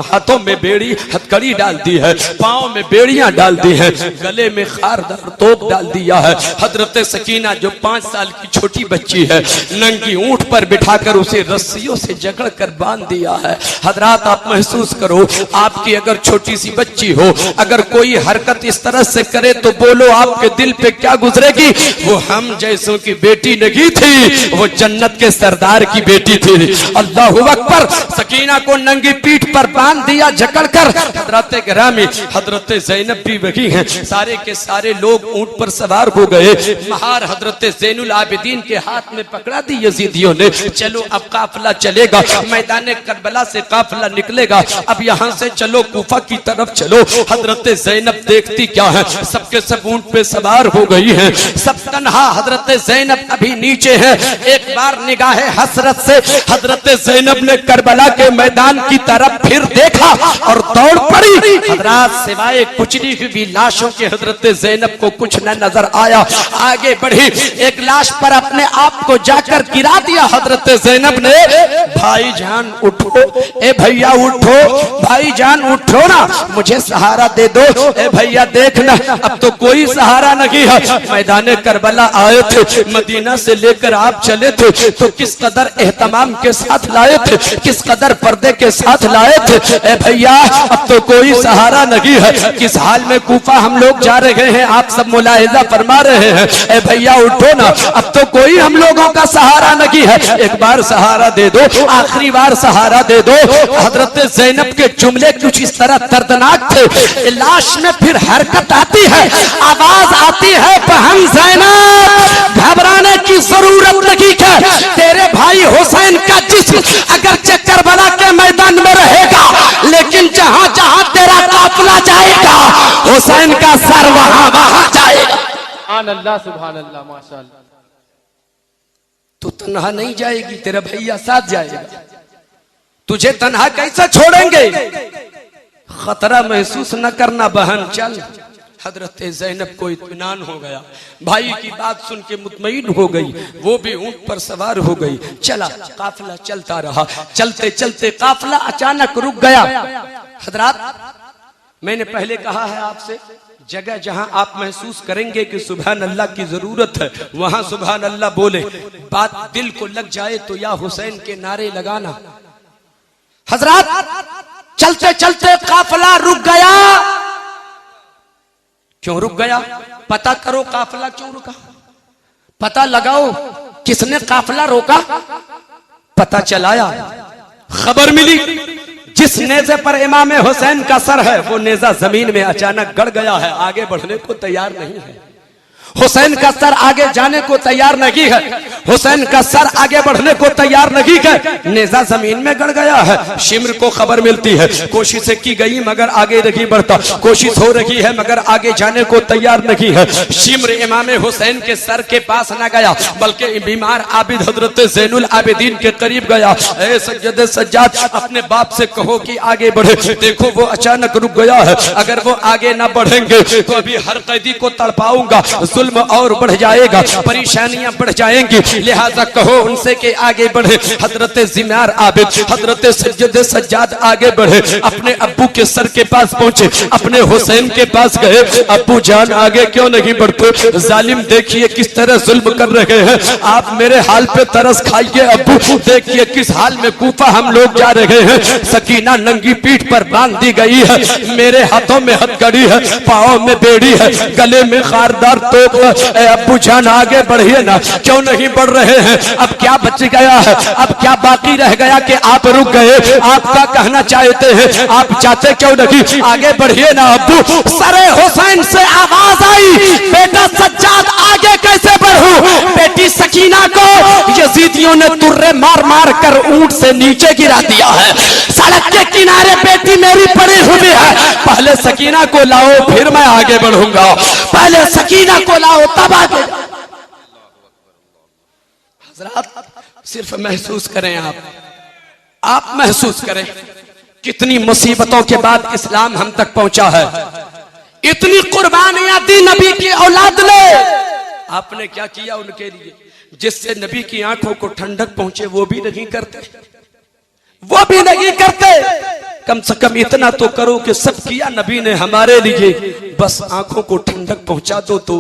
हाथों में बेड़ी हथकड़ी डाल दी है, पाँव में बेड़ियां डाल दी है, गले में खारदार तोप डाल दिया है। हजरत सकीना जो 5 साल की छोटी बच्ची है, नंगी ऊंट पर बिठाकर उसे रस्सियों से जकड़ कर बांध दिया है। हजरात, आप महसूस करो, आपकी अगर छोटी सी बच्ची हो, अगर कोई हरकत इस तरह से करे तो बोलो आपके दिल पे क्या गुजरेगी। वो हम जैसों की बेटी नहीं थी, वो जन्नत के सरदार की बेटी थी। अल्लाहु अकबर। सकीना को नंगी पीठ पर बांध दिया जकड़ कर। हजरत गिरामी, हजरत ज़ैनब भी वही हैं, सारे के सारे लोग ऊंट पर सवार हो गए। महार हजरत ज़ैनुल आबिदीन के हाथ में पकड़ा दी यजीदियों ने। चलो अब काफिला चलेगा, मैदान करबला से काफिला निकलेगा, अब यहाँ से चलो कूफा की तरफ चलो। हजरत ज़ैनब देखती क्या है, सबके सब ऊंट पे सवार हो गई हैं, सब तन्हा। हजरत ज़ैनब अभी नीचे है। एक बार निगाहे हसरत से हजरत ज़ैनब ने करबला के मैदान की तरफ फिर देखा और दौड़ पड़ी। हजरात, सिवाय कुचली हुई लाशों के हजरत ज़ैनब को कुछ न नजर आया। आगे बढ़ी, एक लाश पर अपने आप को जाकर गिरा दिया। हजरत ज़ैनब ने भाईजान उठो, ए भैया उठो, भाईजान उठो ना, मुझे सहारा दे दो। ए भैया देखना अब तो कोई सहारा नहीं है। मैदान करबला आए थे, मदीना से लेकर आप चले थे तो किस कदर एहतमाम के साथ लाए थे, किस कदर पर्दे के साथ लाए थे। ए भैया अब तो कोई सहारा नहीं है। किस हाल में कूफा हम लोग जा रहे हैं, आप सब मुलाहिजा फरमा रहे हैं। ए भैया उठो ना, अब तो कोई हम लोगों का सहारा नहीं है, एक बार सहारा दे दो, आखिरी बार सहारा दे दो। हजरत ज़ैनब के जुमले कुछ इस तरह दर्दनाक थे। लाश में फिर हरकत आती है, आवाज आती है, बहन ज़ैनब घबराने की जरूरत नहीं है। तेरे भाई हुसैन का जिस्म अगर करबला के मैदान में रहेगा, लेकिन जहां जहां तेरा काफिला जाएगा हुसैन का सर वहां वहां जाएगा। सुभान अल्लाह, सुभान अल्लाह, माशाअल्लाह। तू तन्हा नहीं जाएगी, तेरा भैया साथ जाएगा। तुझे तन्हा कैसे छोड़ेंगे? खतरा महसूस न करना बहन, चल। हजरत ज़ैनब को इत्मीनान हो गया, भाई की बात सुन के मुतमईन हो गई, वो भी ऊंट पर सवार हो गई। चला, काफिला चलता रहा। चलते चलते काफिला अचानक रुक गया। हजरात, मैंने पहले कहा है आपसे, जगह जहां आप महसूस करेंगे कि सुभान अल्लाह की जरूरत है, वहां सुभान अल्लाह बोले। बात दिल को लग जाए तो या हुसैन के नारे लगाना। हजरात, चलते चलते काफिला रुक गया। क्यों रुक गया? पता करो काफिला क्यों रुका, पता लगाओ किसने काफिला रोका। पता चलाया, खबर मिली जिस नेज़े पर इमाम हुसैन का सर है वो नेज़ा जमीन में अचानक गड़ गया है, आगे बढ़ने को तैयार नहीं है। हुसैन का सर आगे जाने को तैयार नहीं है, हुसैन का सर आगे बढ़ने को तैयार नहीं है, नेज़ा जमीन में गड़ गया है। शिम्र को खबर मिलती है, कोशिशें की गई मगर आगे नहीं बढ़ता, कोशिश हो रही है मगर आगे जाने को तैयार नहीं है। शिम्र इमाम हुसैन के सर के पास न गया बल्कि बीमार आबिद हजरत ज़ैनुल आबिदीन के करीब गया। ए सज्जद सज्जाद, अपने बाप से कहो कि आगे बढ़े। देखो वो अचानक रुक गया है, अगर वो आगे न बढ़ेंगे तो अभी हर कैदी को तड़पाऊंगा, जुल्म और बढ़ जाएगा, परेशानियां बढ़ जाएंगी, लिहाजा कहो उनसे कि आगे बढ़े। हजरत ज़िमार आबिद, हजरत सज्जद सज्जाद आगे बढ़े, अपने अब्बू के सर के पास पहुंचे, अपने हुसैन के पास गए। अब्बू जान आगे क्यों नहीं बढ़ते? जालिम देखिए किस तरह जुल्म कर रहे हैं, आप मेरे हाल पे तरस खाइए। अब्बू देखिए किस हाल में कूफा हम लोग जा रहे हैं। सकीना नंगी पीठ पर बांध दी गई है, मेरे हाथों में हथकड़ी है, पाँव में बेड़ी है, गले में खारदार तोप। अब्बू जान आगे बढ़िए ना, क्यों नहीं बढ़ रहे हैं? अब क्या बच गया है, अब क्या बाकी रह गया कि आप रुक गए? आप क्या कहना चाहते हैं? आप चाहते क्यों नहीं आगे बढ़िए ना? अब्बू सरे हुसैन से आवाज आई, बेटा सज्जाद आगे कैसे बढ़ूं? बेटी सकीना को यजीदियों ने तुर्रे मार मार कर ऊंट से नीचे गिरा दिया है, सड़क के किनारे बेटी मेरी पड़ी हुई है। पहले सकीना को लाओ फिर मैं आगे बढ़ूंगा, पहले सकीना को लाओ तब आगे। हजरात, सिर्फ महसूस करें, आप महसूस करें कितनी मुसीबतों के बाद इस्लाम हम तक पहुंचा है। इतनी कुर्बानियां दी नबी की औलाद ने। आपने क्या किया उनके लिए? जिससे नबी की आंखों को ठंडक पहुंचे वो भी नहीं करते, वो भी नहीं करते। कम से कम इतना तो करो कि सब किया नबी ने हमारे लिए, बस आंखों को ठंडक पहुंचा दो तो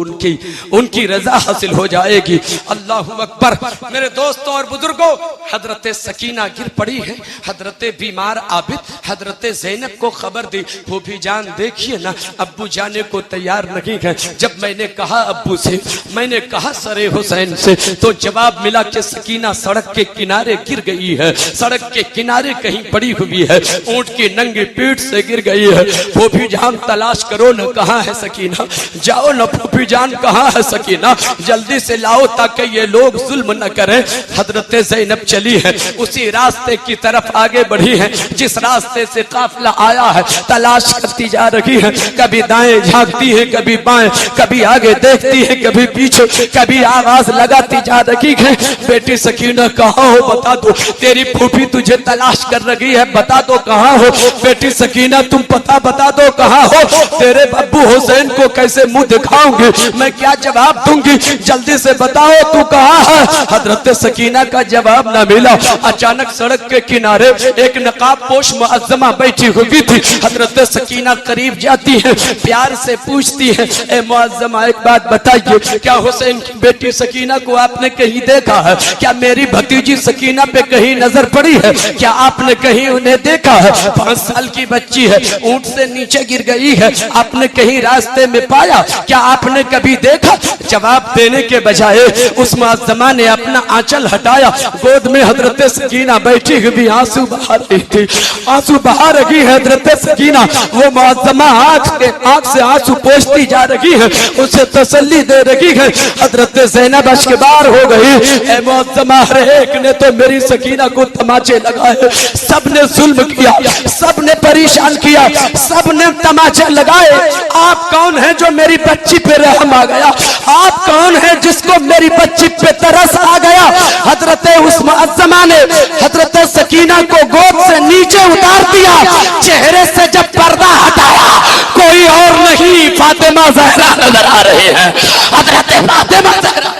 उनकी रजा हासिल हो जाएगी। अल्लाहु अकबर। मेरे दोस्तों और बुजुर्गों, हजरत सकीना गिर पड़ी है, हजरत बीमार आबिद हजरत ज़ैनब को खबर दी। वो भी जान देखिए ना, अब्बू जाने को तैयार नहीं है। जब मैंने कहा अब्बू से, मैंने कहा सरे हुसैन से, तो जवाब मिला कि सकीना सड़क के किनारे गिर गई है, सड़क के किनारे कहीं पड़ी हुई है, ऊंट की नंगी पीठ से गिर गई है। वो भी जान तलाश करो न, कहाँ है सकीना? जाओ न, फूफी जान कहाँ है सकीना? जल्दी से लाओ ताकि ये लोग जुल्म न करें। हजरत ज़ैनब चली है, उसी रास्ते की तरफ आगे बढ़ी है जिस रास्ते रास्ते से काफिला आया है, तलाश करती जा रही है, कभी दाएं झांकती है, कभी बाएं, कभी आगे देखती है, कभी पीछे, कभी आवाज लगाती जा रही है, बेटी सकीना कहाँ हो बता दो, तेरी फूफी तुझे तलाश कर रही है, बता दो कहाँ हो, बेटी सकीना तुम पता बता दो कहाँ हो, तेरे अब्बू हुसैन को कैसे मुंह दिखाऊंगी, मैं क्या जवाब दूंगी, जल्दी से बताओ तू कहाँ है। हजरत सकीना का जवाब न मिला। अचानक सड़क के किनारे एक नकाब पोश मुअज्जमा बैठी हुई थी। हजरत सकीना करीब जाती है, प्यार से पूछती है, ए मुअज्जमा एक बात बताइए, क्या हुसैन की बेटी सकीना को आपने कहीं देखा है? क्या मेरी भतीजी सकीना पे कहीं नजर पड़ी है? क्या आपने कहीं उन्हें देखा है? 5 साल की बच्ची है, ऊंट से नीचे गिर गई है, आपने कहीं रास्ते में पाया? क्या आपने कभी देखा? जवाब देने के बजाय उस मुअज्जमा ने अपना आंचल हटाया, गोद में हजरत सकीना बैठी हुई आंसू बहा रही थी, आंसू बहा रही है हजरत सकीना। वो मुअज्जमा आंख से आंसू पोंछती जा रही है, उसे तसल्ली दे रही है। हजरत ज़ैनब अश्कबार हो गई, ए मुअज्जमा, हर एक ने तो मेरी सकीना को तमाचे लगाए, सबने जुल्म किया, सबने परेशान किया, सबने तमाचे लगाए, आप कौन है जो मेरी बच्ची पे रहम आ गया? आप कौन है जिसको मेरी बच्ची पे तरस आ गया? हजरत उस मुअज्जमा ने हजरत सकीना को गोद से नीचे उतार दिया, चेहरे से जब पर्दा हटाया, कोई और नहीं फातिमा ज़हरा नजर आ रहे हैं। हजरत फातिमा ज़हरा।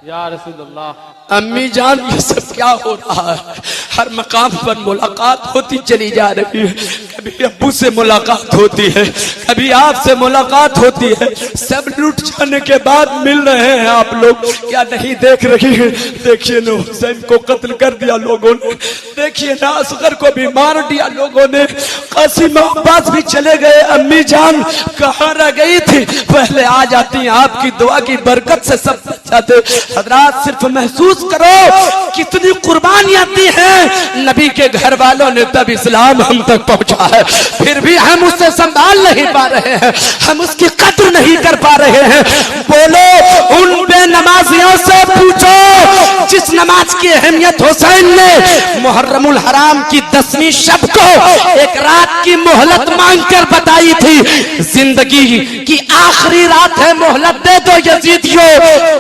या रसूलल्लाह। अम्मी जान, ये सब क्या हो रहा है? हर मकाम पर मुलाकात होती चली जा रही है, कभी अब्बू से मुलाकात होती है, कभी आपसे मुलाकात होती है, सब लूट जाने के बाद मिल रहे हैं आप लोग, क्या नहीं देख रही है? देखिए ना, हुसैन को कत्ल कर दिया लोगों ने, देखिए ना, असगर को भी मार दिया लोगों ने, कासिम अब्बास भी चले गए। अम्मी जान कहाँ रह गई थी? पहले आ जाती, आपकी दुआ की बरकत से सब बच जाते। हजरात, सिर्फ महसूस करो कितनी कुर्बानियां दी हैं नबी के घर वालों ने, तब इस्लाम हम तक पहुंचा है। फिर भी हम उससे संभाल नहीं पा रहे हैं, हम उसकी कद्र नहीं कर पा रहे हैं। बोलो उन बेनमाजियों से पूछो जिस नमाज की अहमियत हुसैन ने मुहर्रमुल हराम की 10वीं शब को एक रात की मोहलत मांगकर बताई थी। जिंदगी की आखिरी रात है, मोहलत दे दो यजीदियों,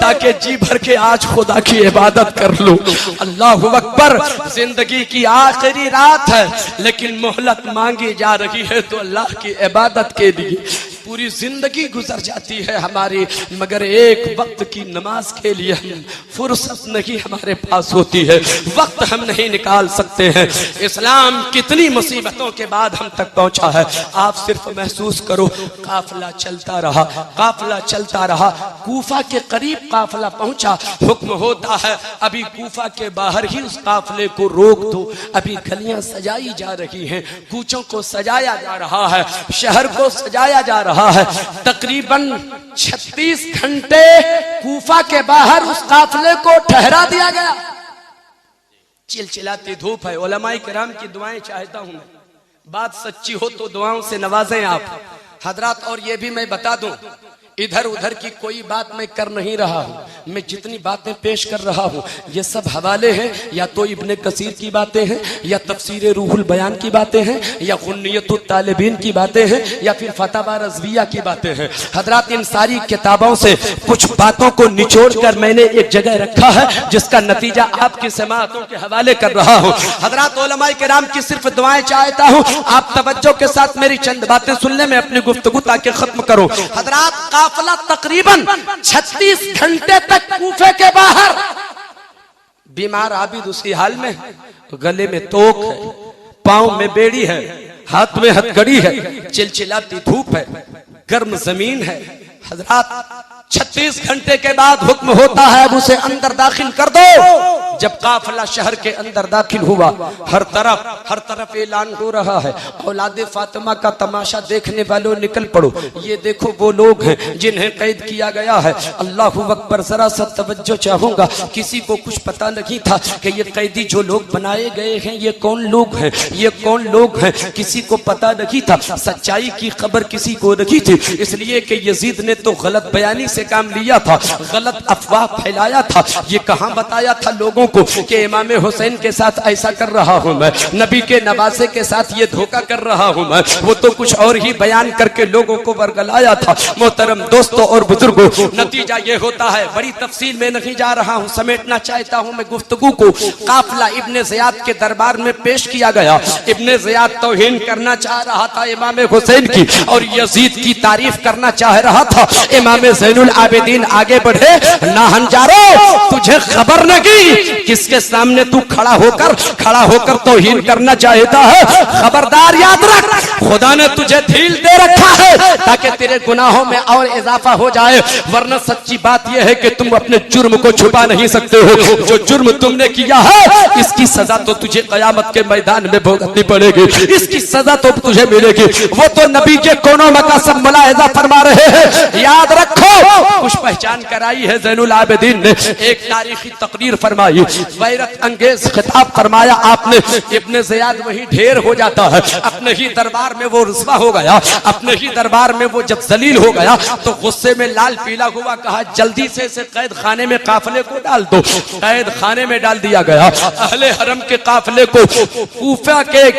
ताकि जी भर के आज खुदा की इबादत कर लो। अल्लाहु अकबर। जिंदगी की आखिरी रात है, लेकिन मोहलत मांगी जा रही है तो अल्लाह की इबादत के लिए पूरी जिंदगी गुजर जाती है हमारी, मगर एक वक्त की नमाज के लिए हम फुर्सत नहीं हमारे पास होती है, वक्त हम नहीं निकाल सकते हैं। इस्लाम कितनी मुसीबतों के बाद हम तक पहुंचा है, आप सिर्फ महसूस करो। काफिला चलता रहा, काफिला चलता रहा, कूफा के करीब काफिला पहुंचा। हुक्म होता है अभी कूफा के बाहर ही उस काफिले को रोक दो। अभी गलियां सजाई जा रही हैं, कूचों को सजाया जा रहा है, शहर को सजाया जा रहा है। तकरीबन 36 घंटे कूफा के बाहर उस काफिले को ठहरा दिया गया। चिलचिलाती धूप है। उलमाए किराम की दुआएं चाहता हूं मैं, बात सच्ची हो तो दुआओं से नवाजें आप हजरात। और ये भी मैं बता दूं, इधर उधर की कोई बात मैं कर नहीं रहा हूँ, मैं जितनी बातें पेश कर रहा हूँ ये सब हवाले हैं, या तो इब्ने कसीर की बातें हैं, या तफसीर रूहुल बयान की बातें हैं, या गुन्नियतुत तालिबीन की बातें हैं, या फिर फतवा रज़विया की बातें हैं। हजरात, इन सारी किताबों से कुछ बातों को निचोड़ कर मैंने एक जगह रखा है, जिसका नतीजा आपकी समाअतों के हवाले कर रहा हूँ। हजरात, उलमाए किराम की सिर्फ दुआएं चाहता हूँ, आप तवज्जो के साथ मेरी चंद बातें सुनने में अपनी गुफ्तगू ताकि खत्म करूं। हजरात, काफिला तकरीबन 36 घंटे तक कूफे के बाहर, बीमार आबिद उसी हाल में, गले में तोक है, पांव में बेड़ी है, हाथ में हथकड़ी है, चिलचिलाती धूप है, गर्म जमीन है। हजरात, 36 घंटे के बाद हुक्म होता है अब उसे अंदर दाखिल कर दो। जब काफिला शहर के अंदर दाखिल हुआ, हर तरफ ऐलान हो रहा है, औलादे फातिमा का तमाशा देखने वालों निकल पड़ो, ये देखो वो लोग हैं जिन्हें कैद किया गया है। अल्लाहू अकबर, जरा सा तवज्जो चाहूंगा। किसी को कुछ पता नहीं था कि ये कैदी जो लोग बनाए गए हैं ये कौन लोग हैं, ये कौन लोग हैं, किसी को पता नहीं था। सच्चाई की खबर किसी को नहीं थी, इसलिए कि यजीद ने तो गलत बयानी से काम लिया था, गलत अफवाह फैलाया था। ये कहां बताया था लोगों को कि इमाम हुसैन के साथ ऐसा कर रहा हूं मैं, नबी के नवासे के साथ ये धोखा कर रहा हूं मैं, वो तो कुछ और ही बयान करके लोगों को बरगलाया था। मोहतरम दोस्तों और बुजुर्गों, नतीजा ये होता है, बड़ी तफसील में नहीं जा रहा हूं, समेटना चाहता हूं मैं गुफ्तगू को। काफिला इब्ने ज़ियाद के दरबार में पेश किया गया। इब्ने ज़ियाद तौहीन करना चाह रहा था इमाम हुसैन की और यजीद की तारीफ करना चाह रहा था। इमाम ज़ैनुल आबिदीन आगे बढ़े, ना हंजारो, तुझे खबर नहीं किसके सामने तू खड़ा होकर तौहीन करना चाहता है। खबरदार, याद रख, खुदा ने तुझे ढील दे रखा है ताकि तेरे गुनाहों में और इजाफा हो जाए, वरना सच्ची बात यह है कि तुम अपने जुर्म को छुपा नहीं सकते हो। जो जुर्म तुमने किया है इसकी सजा तो तुझे कयामत के मैदान में भुगतनी पड़ेगी, इसकी सजा तो तुझे मिलेगी। वो तो नबी के कोनों में का सब मुलाहिजा फरमा रहे हैं, याद रखो। कुछ पहचान कराई है ज़ैनुल आबिदीन ने, एक तारीखी तकरीर फरमाई, गैरत अंगेज खिताब फरमाया आपने। इब्ने ज़ियाद वही ढेर हो जाता है, अपने ही दरबार में वो रुस्वा हो गया, अपने ही दरबार में वो जब जलील हो गया तो गुस्से में लाल पीला हुआ, कहा जल्दी से इसे कैद खाने में काफिले को डाल दो। कैद खाने में डाल दिया गया। अहले हरम के काफिले को कूफा के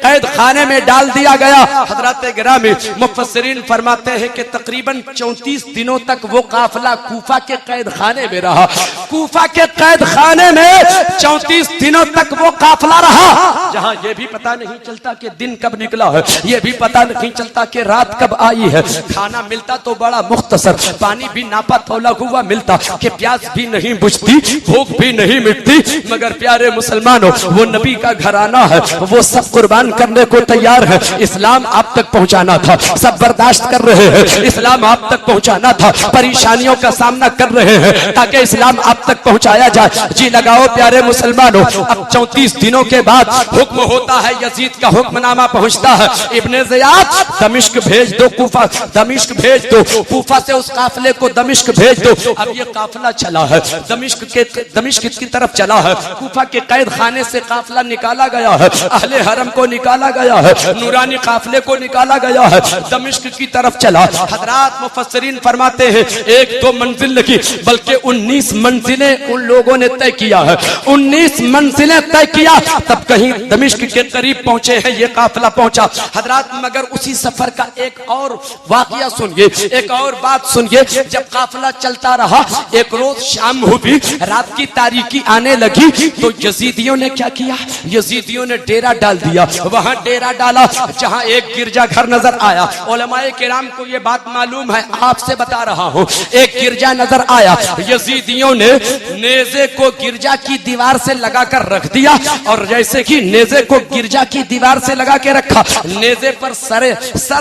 कैद खाने में डाल दिया गया। हजरत गिरामी मुफस्सिरीन फरमाते हैं कि तकरीबन 34 दिनों तक वो काफिला कूफा के कैद खाने में रहा। कूफा के कैद खाने में 34 दिनों तक वो काफिला रहा, जहां ये भी पता नहीं चलता कि दिन कब निकला है, ये भी पता नहीं चलता कि रात कब आई है। खाना मिलता तो बड़ा मुख्तसर, पानी भी नापा तौला हुआ मिलता कि प्यास भी नहीं बुझती, भूख भी नहीं मिटती। मगर प्यारे मुसलमानों, वो नबी का घराना है, वो सब कुर्बान करने को तैयार है। इस्लाम आप तक पहुंचाना था, सब बर्दाश्त कर रहे हैं। इस्लाम आप तक पहुंचाना था, परेशानियों का सामना कर रहे हैं ताकि इस्लाम आप तक पहुंचाया जाए। जी लगाओ प्यारे मुसलमानों। अब 34 दिनों के बाद हुक्म होता है, यजीद का हुक्मनामा पहुंचता है, इब्ने ज़ियाद दमिश्क भेज दो, कूफा दमिश्क भेज दो, कूफा से उस काफिले को दमिश्क भेज दो। अब ये काफिला चला है, दमिश्क की तरफ चला है, कूफा के कैद खाने से काफिला निकाला गया है, अहले हरम को निकाला गया है, नूरानी काफिले को निकाला गया है, दमिश्क की तरफ चला। हजरात मुफस्सिरीन फरमाते हैं 1-2 मंजिल नहीं बल्कि 19 मंजिलें उन लोगों ने तय किया है, 19 मंजिलें तय किया, तब कहीं दमिश्क के करीब पहुंचे हैं ये काफिला पहुंचा। हजरात, मगर उसी सफर का एक और वाकया सुनिए, एक और बात सुनिए। जब काफिला चलता रहा, एक रोज शाम हुई, रात की तारीकी आने लगी, तो यजीदियों ने क्या किया, यजीदियों ने डेरा डाल दिया। वहां डेरा डाला जहां एक गिरजा घर नजर आया। उलमाए किराम को यह बात मालूम है, आपसे बता रहा हूं, एक गिरजा नजर आया। यजीदियों ने नेज़े को गिरजा की दीवार से लगाकर रख दिया, और जैसे कि नेज़े को गिरजा की दीवार से लगा के रखा, नेज़े पर सर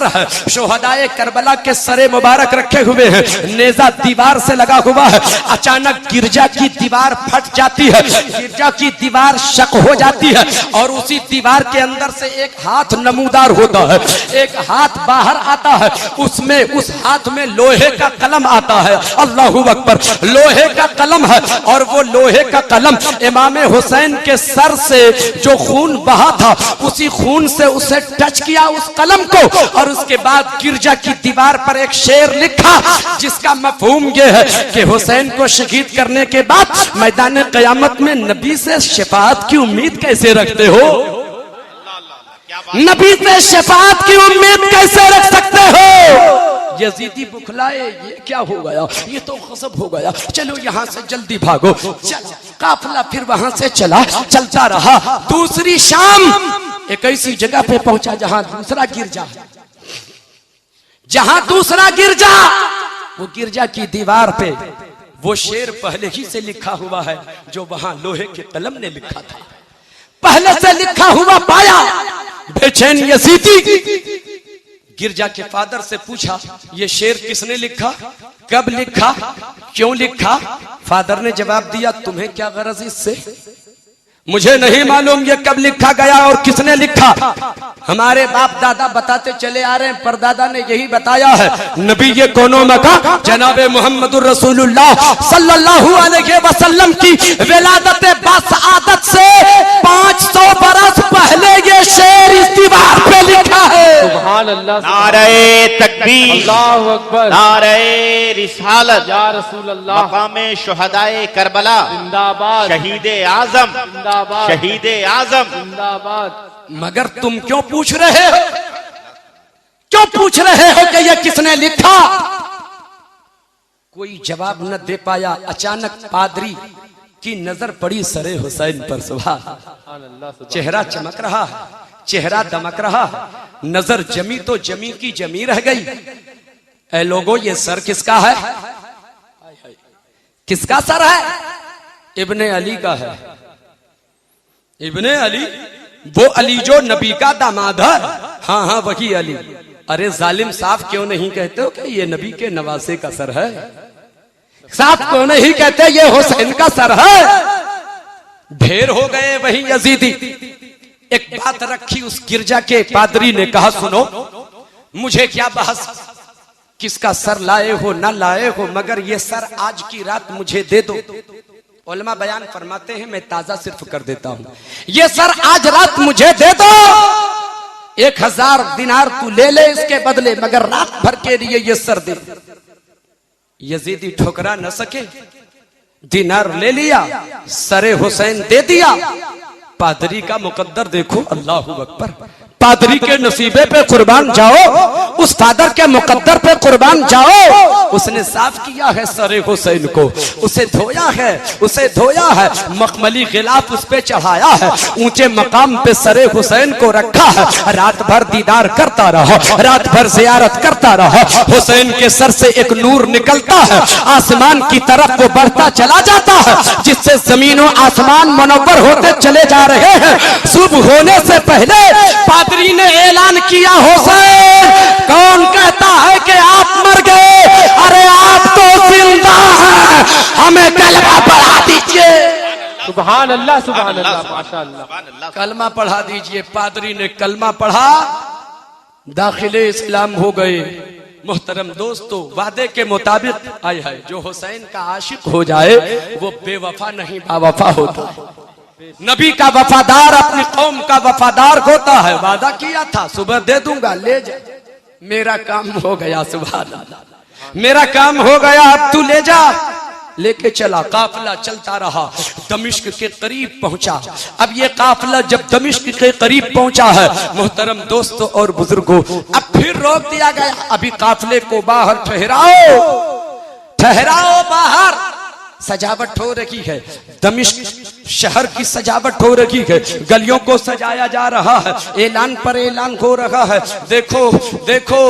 है, शोहदाए करबला के सरे मुबारक रखे हुए हैं, नेज़ा दीवार से लगा हुआ है। अचानक गिरजा की दीवार फट जाती है, गिरजा की दीवार शक हो जाती है, और उसी दीवार के अंदर से एक हाथ नमूदार होता है, एक हाथ बाहर आता है, उसमें उस हाथ में लोहे का कलम आता है। अल्लाहू अकबर, लोहे का कलम है, और वो लोहे का कलम इमाम हुसैन के सर से जो खून बहा था, उसी खून से उसे टच किया उस कलम को, और उसके बाद गिरजा की दीवार पर एक शेर लिखा, जिसका मफहूम यह है कि हुसैन को शहीद करने के बाद मैदान क़यामत में नबी से शफाअत की उम्मीद कैसे रखते हो, नबी से शफाअत की उम्मीद कैसे रख सकते हो। यजीदी बुखलाए, ये क्या हो गया, ये तो गज़ब हो गया, चलो यहाँ से जल्दी भागो। चल, काफिला फिर वहां से चलता रहा। दूसरी शाम एक ऐसी जगह पे पहुंचा जहां दूसरा गिरजा, वो गिरजा की दीवार पे वो शेर पहले ही से लिखा हुआ है, जो वहां लोहे के कलम ने लिखा था, पहले से लिखा हुआ पाया। बेचैन यजीदी गिरजा के फादर से पूछा, ये शेर किसने लिखा, कब लिखा, क्यों लिखा। फादर ने जवाब दिया, तुम्हें क्या गरज इससे, मुझे नहीं मालूम ये कब लिखा गया और किसने लिखा। हमारे बाप दादा बताते चले आ रहे हैं, परदादा ने यही बताया है। नबी ये कोनो मका जनाबे मोहम्मदुर रसूलुल्लाह सल्लल्लाहु अलैहि वसल्लम की विलादत बासआदत से 500 बरस पहले ये शेर इस दीवार पे लिखा है। सुभान अल्लाह, नारे तकबीर, अल्लाहु अकबर, नारे रिसालत, या रसूल अल्लाह, मकामे शुहदाए करबला, जिंदाबाद, शहीदे आजम, जिंदाबाद, शहीदे आजम। जिंदाबाद। मगर तुम क्यों पूछ रहे हो, क्यों पूछ रहे हो कि ये किसने लिखा? कोई जवाब न दे पाया। अचानक पादरी की नजर पड़ी सरे हुसैन पर। सुभान अल्लाह, चेहरा चमक रहा है, चेहरा दमक रहा है। नजर जमी तो जमी की जमी रह गई। ऐ लोगों, ये सर किसका है? किसका सर है? इब्ने अली का है। इब्ने अली, वो अली जो नबी का दामाद है। हाँ हाँ, वही अली। अरे जालिम, साफ क्यों नहीं कहते हो कि ये नबी के नवासे का सर है? साफ क्यों नहीं कहते ये हुसैन का सर है? ढेर हो गए वही यजीदी। एक बात रखी उस गिरजा के पादरी ने, कहा सुनो, मुझे क्या बहस किसका सर लाए हो ना लाए हो, मगर ये सर आज की रात मुझे दे दो। उलमा बयान फरमाते हैं, मैं ताजा सिर्फ कर देता हूं, ये सर आज रात मुझे दे दो। 1000 दिनार तू ले ले इसके बदले, मगर रात भर के लिए ये सर दे। यजीदी ठोकरा न सके, दिनार ले लिया, सरे हुसैन दे दिया। पादरी का मुकद्दर देखो, अल्लाहु अकबर। पादरी के नसीबे पे कुर्बान जाओ, उस फादर के मुकद्दर पे कुर्बान जाओ। उसने साफ किया है सरे हुसैन को, उसे धोया है, उसे धोया है, मखमली गिलाफ उस पे चढ़ाया है, ऊंचे मकाम पे सरे हुसैन को रखा है। रात भर दीदार करता रहा, रात भर जियारत करता रहा। हुसैन के सर से एक नूर निकलता है, आसमान की तरफ वो बढ़ता चला जाता है, जिससे जमीन और आसमान मुनव्वर होते चले जा रहे हैं। सुबह होने से पहले पादरी ने ऐलान किया, हुसैन, कौन कहता है कि आप मर गए? अरे आप तो जिंदा हैं, हमें कलमा पढ़ा दीजिए। सुभान अल्लाह, सुभान अल्लाह, माशाअल्लाह। कलमा पढ़ा दीजिए। पादरी ने कलमा पढ़ा, दाखिले इस्लाम हो गए। मोहतरम दोस्तों, वादे के मुताबिक आए है, जो हुसैन का आशिक हो जाए वो बेवफा नहीं बावफा होता है। नबी का वफादार अपनी कौम का वफादार होता है। वादा किया था, सुबह दे दूंगा, ले जा। मेरा काम हो गया, सुभान अल्लाह, मेरा काम हो गया, अब तू ले जा। लेके चला, काफिला चलता रहा, दमिश्क के करीब पहुंचा। अब ये काफिला जब दमिश्क के करीब पहुंचा है, मोहतरम दोस्तों और बुजुर्गों, अब फिर रोक दिया गया। अभी काफिले को बाहर ठहराओ, ठहराओ बाहर। सजावट हो रही है, दमिश्क शहर की सजावट हो रही है, गलियों को सजाया जा रहा है, ऐलान पर ऐलान हो रहा है। देखो देखो,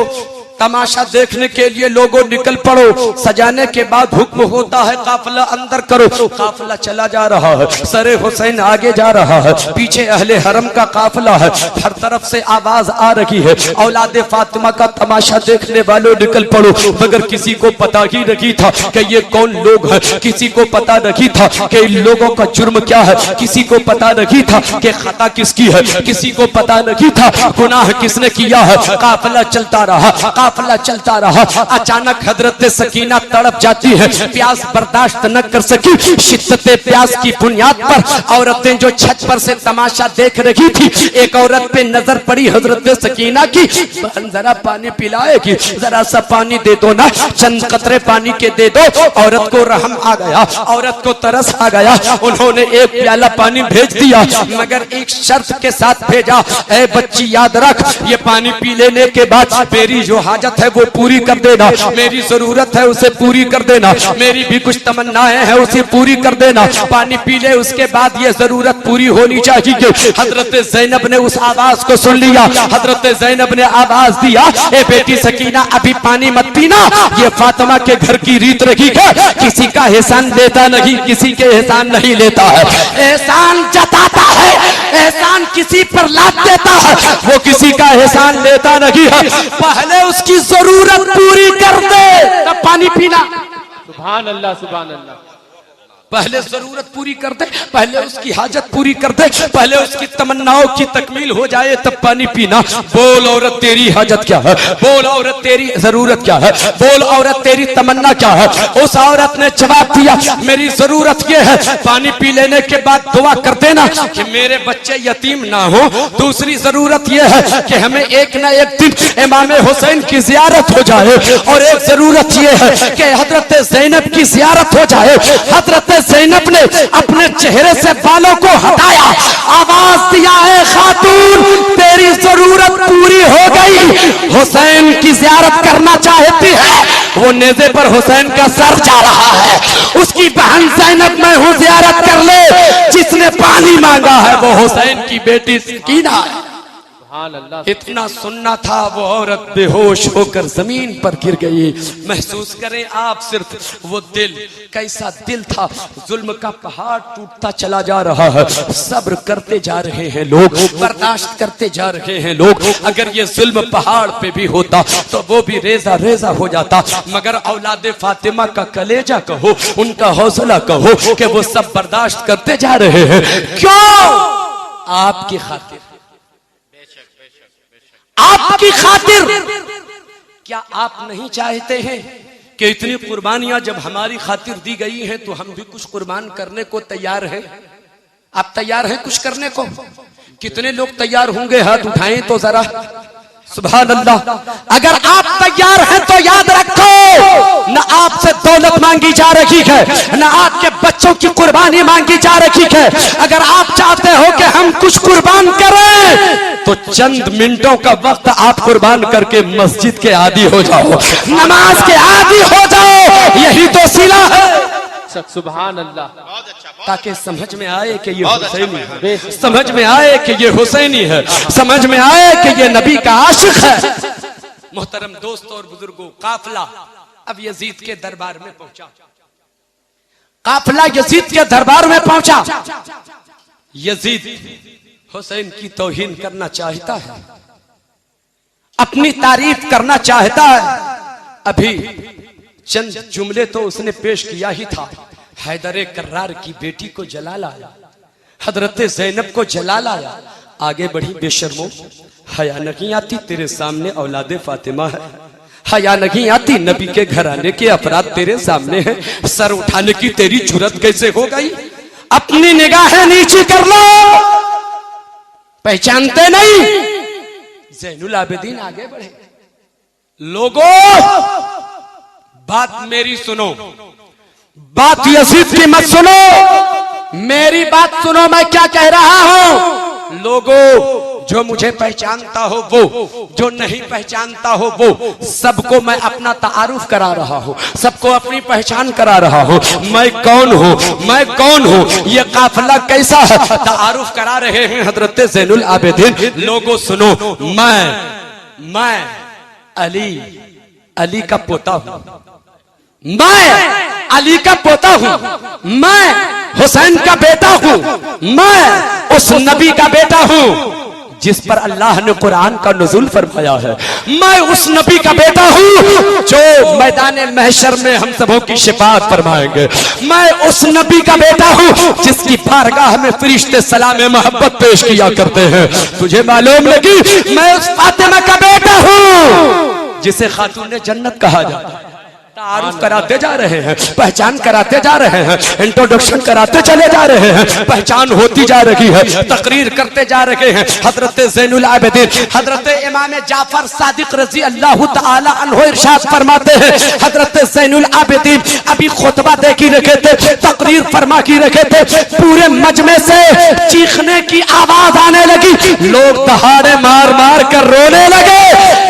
तमाशा देखने के लिए लोगों निकल पड़ो। सजाने के बाद हुक्म होता है, काफिला अंदर करो। काफिला चला जा रहा है, सरे हुसैन आगे जा रहा है, पीछे अहले हरम का काफिला है। हर तरफ से आवाज आ रही है, औलादे फातिमा का तमाशा देखने वालों निकल पड़ो। मगर किसी को पता ही नहीं था कि ये कौन लोग हैं, किसी को पता नहीं था कि इन लोगों का जुर्म क्या है, किसी को पता नहीं था कि खता किसकी है, किसी को पता नहीं था गुनाह किसने किया है। काफिला चलता रहा, काफिला चलता रहा। अचानक हजरत सकीना तड़प जाती है, प्यास बर्दाश्त न कर सकी। शिद्दते प्यास की बुनियाद पर औरतें जो छत पर से तमाशा देख रही थी, एक औरत पे नजर पड़ी हजरत सकीना की। जरा पानी पिलाएगी, जरा सा पानी दे दो ना, चंद कतरे पानी के दे दो। औरत को रहम आ गया, औरत को तरस आ गया। उन्होंने एक प्याला पानी भेज दिया, मगर एक शर्त के साथ भेजा, ऐ बच्ची याद रख, ये पानी पी लेने के बाद मेरी जो हाजत है वो पूरी कर देना, मेरी जरूरत है उसे पूरी कर देना, मेरी भी कुछ तमन्नाएं हैं उसे पूरी कर देना। पानी पी ले, उसके बाद ये जरूरत पूरी होनी चाहिए। हजरत ज़ैनब ने उस आवाज को सुन लिया, हजरत ज़ैनब ने आवाज दिया, ए बेटी सकीना, अभी पानी मत पीना, ये फातिमा के घर की रीत रही है, किसी का एहसान लेता नहीं, किसी के एहसान नहीं लेता है। एहसान जताता है, एहसान किसी पर लाद देता है, वो किसी का एहसान लेता नहीं है। पहले उसकी जरूरत पूरी कर दे, तब पानी पीना। सुभान अल्लाह, सुभान अल्लाह। पहले जरूरत पूरी कर दे, पहले उसकी हाजत पूरी कर दे, पहले उसकी तमन्नाओं की तकमील हो जाए तब पानी पीना। बोल औरत तेरी हाजत क्या है, बोल औरत तेरी जरूरत क्या है, बोल औरत तेरी तमन्ना क्या है। उस औरत ने जवाब दिया, मेरी जरूरत ये है पानी पी लेने के बाद दुआ कर देना कि मेरे बच्चे यतीम ना हो। दूसरी जरूरत ये है कि हमें एक ना एक दिन इमाम हुसैन की जियारत हो जाए, और एक जरूरत ये है कि हजरत ज़ैनब की जियारत हो जाए। हजरत ज़ैनब ने अपने चेहरे से बालों को हटाया, आवाज दिया, है खातून तेरी जरूरत पूरी हो गई। हुसैन की जियारत करना चाहती है, वो नेज़े पर हुसैन का सर जा रहा है। उसकी बहन ज़ैनब मैं हूं, जियारत कर ले। जिसने पानी मांगा है वो हुसैन की बेटी सकीना है। इतना सुनना था, वो औरत बेहोश होकर जमीन पर गिर गई। महसूस करें आप सिर्फ वो दिल, कैसा दिल था। जुल्म का पहाड़ टूटता चला जा रहा है, सब्र करते जा रहे हैं लोग, बर्दाश्त करते जा रहे हैं लोग। अगर ये जुल्म पहाड़ पे भी होता तो वो भी रेजा रेजा हो जाता, मगर औलादे फातिमा का कलेजा कहो, उनका हौसला कहो कि वो सब बर्दाश्त करते जा रहे हैं। क्यों? आपकी खातिर, आपकी खातिर। क्या आप नहीं चाहते हैं कि इतनी कुर्बानियां जब हमारी खातिर दी गई हैं तो हम भी कुछ कुर्बान करने को तैयार हैं? आप तैयार हैं कुछ करने को? कितने लोग तैयार होंगे? हाथ उठाएं तो जरा। सुभान अल्लाह। अगर आप तैयार हैं तो याद रखो, न आपसे दौलत मांगी जा रही है, न आपके बच्चों की कुर्बानी मांगी जा रही है। अगर आप चाहते हो कि हम कुछ कुर्बान करें तो चंद मिनटों का वक्त आप कुर्बान करके मस्जिद के आदी हो जाओ, नमाज के आदी हो जाओ। यही तो सिला है। सुभान अल्लाह। ताकि समझ में आए कि ये हुसैनी है, समझ में आए कि ये हुसैनी है, समझ में आए कि ये नबी का आशिक है। मोहतरम दोस्तों और बुजुर्गों, काफिला अब यजीद के दरबार में पहुंचा। काफिला यजीद के दरबार में पहुंचा। यजीद हुसैन की तौहीन करना चाहता है, अपनी तारीफ करना चाहता है। अभी चंद जुमले तो उसने पेश किया ही था। हैदर कर्रार की बेटी को जला लाया, हजरत ज़ैनब को जला लाया। आगे बढ़ी, बेशर्मो हया नहीं आती तेरे सामने औलादे फातिमा है, हया नहीं आती नबी के घराने के अपराध तेरे सामने हैं, सर उठाने की तेरी जुर्रत कैसे हो गई? अपनी निगाहें नीचे कर लो, पहचानते नहीं? ज़ैनुल आबिदीन आगे बढ़े। लोगों बात मेरी सुनो, बात यजीद की मत सुनो, मेरी बात सुनो। मैं क्या कह रहा हूं? लोगों, जो मुझे पहचानता हो वो, जो नहीं पहचानता हो वो, सबको मैं अपना तारुफ करा रहा हूं, सबको अपनी पहचान करा रहा हूं। मैं कौन हूं, मैं कौन हूं, ये काफिला कैसा है, तारुफ करा रहे हैं हजरत ज़ैनुल आबिदीन। लोगों सुनो, मैं अली का पोता हूं, मैं अली का पोता हूं, मैं हुसैन का बेटा हूं, मैं उस नबी का बेटा हूं जिस पर अल्लाह ने कुरान का नुज़ूल फरमाया है। मैं उस नबी का बेटा हूं जो मैदान महशर में हम सबों की शिफाअत फरमाएंगे। मैं उस नबी का बेटा हूं जिसकी बारगाह में फरिश्ते सलाम मोहब्बत पेश किया करते हैं। तुझे मालूम लगी, मैं उस फातिमा का बेटा हूं जिसे खातून जन्नत कहा जाता है। तारुफ कराते जा रहे हैं, पहचान कराते जा रहे हैं, इंट्रोडक्शन कराते चले जा रहे हैं, पहचान होती जा रही है, तकरीर करते जा रहे हैं। हजरत ज़ैनुल आबिदीन, हजरत इमाम जाफर सादिक रज़ी अल्लाह तआला अन्हु इरशाद फरमाते हैं, हजरत ज़ैनुल आबिदीन अभी खुतबा दे की रखे थे, तकरीर फरमा की रखे थे, पूरे मजमे से चीखने की आवाज आने लगी, लोग दहाड़े मार मार कर रोने लगे।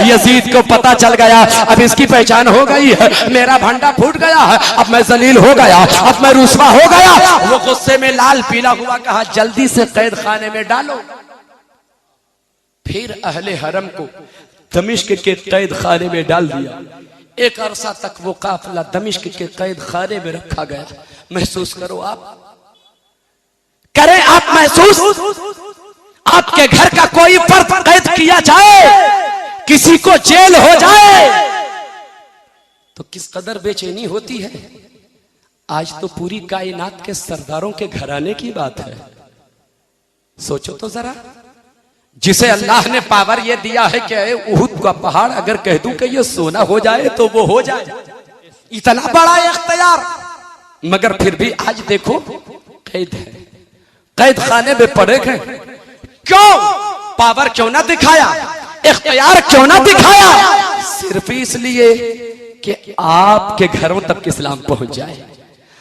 यजीद को पता चल गया, अब इसकी पहचान हो गई है, मेरा भंडा फूट गया है, अब मैं जलील हो गया, अब मैं रुस्वा हो गया। वो गुस्से में लाल पीला हुआ, कहा जल्दी से कैद खाने में डालो। फिर अहले हरम को दमिश्क के कैद खाने में डाल दिया। एक अरसा तक वो काफिला दमिश्क के कैद खाने में रखा गया। महसूस करो, आप करें, आप महसूस, आपके घर का कोई फर्द कैद किया जाए, किसी को जेल हो जाए तो किस कदर बेचैनी होती है। आज तो पूरी कायनात के सरदारों के घराने की बात है। सोचो तो जरा, जिसे अल्लाह ने पावर ये दिया है कि उहुद का पहाड़ अगर कह दूं कि ये सोना हो जाए तो वो हो जाए, इतना बड़ा इख्तियार, मगर फिर भी आज देखो कैद है, कैद खाने में पड़े गए। क्यों? पावर क्यों ना दिखाया, इख्तियार क्यों ना दिखाया? सिर्फ इसलिए कि आपके घरों तक इस्लाम पहुंच जाए।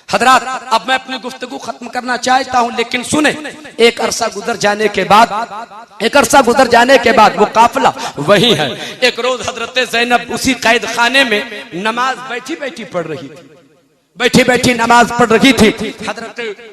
हजरात, अब मैं अपनी गुफ्तगू खत्म करना चाहता हूं, लेकिन सुने, एक अरसा गुजर जाने के बाद वो काफिला वही है। एक रोज हजरत ज़ैनब उसी कैद खाने में नमाज बैठी बैठी पढ़ रही थी, बैठी बैठी नमाज पढ़ रही थी।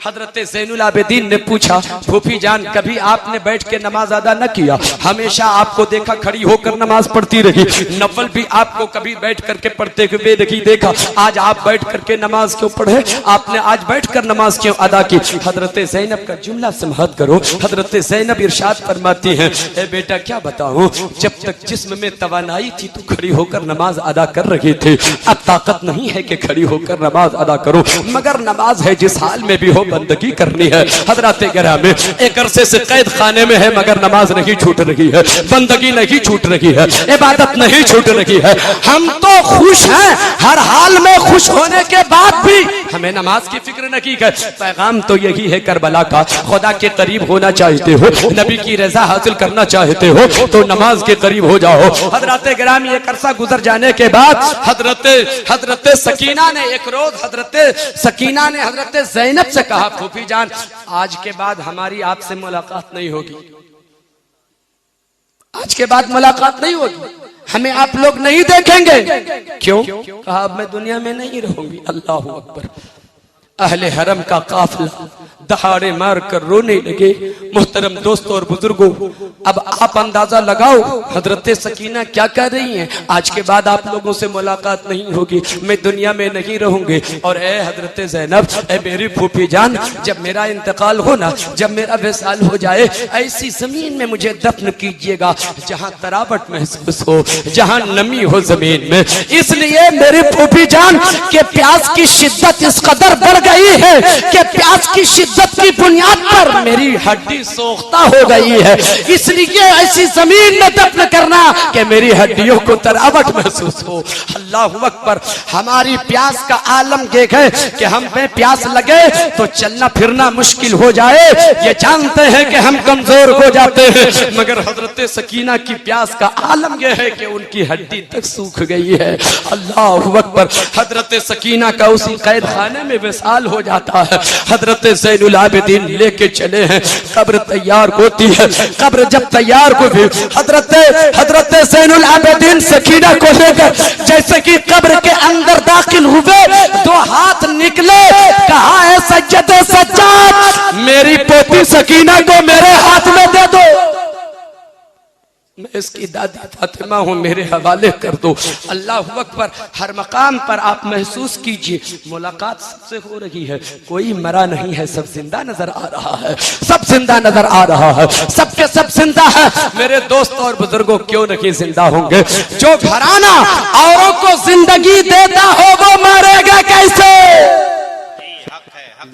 हजरत ज़ैनुल आबिदीन ने पूछा, फूफी जान कभी आपने बैठ के नमाज अदा न किया, हमेशा आपको देखा खड़ी होकर नमाज पढ़ती रही, नफल भी आपको कभी बैठ करके पढ़ते हुए नहीं देखा, आज आप बैठ करके नमाज क्यों पढ़े, आपने आज बैठ कर नमाज क्यों अदा की? हजरत ज़ैनब का जुमला समाअत करो। हजरत ज़ैनब इरशाद फरमाती हैं, ए बेटा क्या बताऊं, जब तक जिस्म में तवानाई थी तो खड़ी होकर नमाज अदा कर रहे थे, अब ताकत नहीं है कि खड़ी होकर नमाज अदा करो, मगर नमाज है जिस हाल में भी हो बंदगी करनी है। हजरत गिरामी, एक अरसे से कैद खाने में है मगर नमाज नहीं छूट रही है, बंदगी नहीं छूट रही है, इबादत नहीं छूट रही है। हम तो खुश हैं, हर हाल में खुश होने के बाद भी हमें नमाज की फिक्र नहीं है। पैगाम तो यही है करबला का, खुदा के करीब होना चाहते हो, नबी की रजा हासिल करना चाहते हो तो नमाज के करीब हो जाओ। हजरत गिरामी, एक अरसा गुजर जाने के बाद हजरत सकीना ने एक रोज हजरत ज़ैनब से कहा, फूफी जान आज के बाद हमारी आपसे मुलाकात नहीं होगी, आज के बाद मुलाकात नहीं होगी, हमें आप लोग नहीं देखेंगे। क्यों? कहा अब मैं दुनिया में नहीं रहूंगी। अल्लाह अकबर। अहले हरम का काफिला दहाड़े मार कर रोने लगे। मोहतरम दोस्तों और बुजुर्गों, अब आप अंदाजा लगाओ हजरत सकीना क्या कह रही हैं, आज के बाद आप लोगों से मुलाकात नहीं होगी, मैं दुनिया में नहीं रहूंगी। और ए हजरत ज़ैनब, ए मेरी फूफी जान, जब मेरा इंतकाल हो ना, जब मेरा विसाल हो जाए, ऐसी जमीन में मुझे दफन कीजिएगा जहां तरावट महसूस हो, जहां नमी हो जमीन में। इसलिए मेरी फूफी जान के प्यास की शिद्दत इस कदर बढ़ गई है कि प्यास की शिद्दत की बुनियाद पर मेरी हड्डी सोख्ता हो गई है, इसलिए ऐसी जमीन में दफन करना कि मेरी हड्डियों को तरावट महसूस हो। अल्लाहु अकबर। हमारी प्यास का आलम देख है कि हम पे प्यास लगे तो चलना फिरना मुश्किल हो जाए, ये जानते हैं कि हम कमजोर हो जाते हैं, मगर हजरत सकीना की प्यास का आलम यह है कि उनकी हड्डी तक सूख गई है। अल्लाहु अकबर। हजरत सकीना का उसी कैद खाने में विसाल हो जाता है। हजरत ज़ैनुल आबिदीन लेके चले हैं, कब्र तैयार होती है। कब्र जब तैयार हुई, हजरत ज़ैनुल आबिदीन सकीना को लेकर जैसे कि कब्र के अंदर दाखिल हुए, दो हाथ निकले, कहा है सज्जदे सज्जाद, मेरी पोती सकीना को मेरे हाथ में दे दो, मैं इसकी दादी फातिमा हूं, मेरे हवाले कर दो। अल्लाह अकबर। हर मकाम पर आप महसूस कीजिए मुलाकात सबसे हो रही है, कोई मरा नहीं है, सब जिंदा नजर आ रहा है, सब जिंदा नजर आ रहा है, सबके सब जिंदा है। मेरे दोस्त और बुजुर्गों, क्यों नहीं जिंदा होंगे? जो घराना औरों को जिंदगी देता हो वो मरेगा कैसे? हक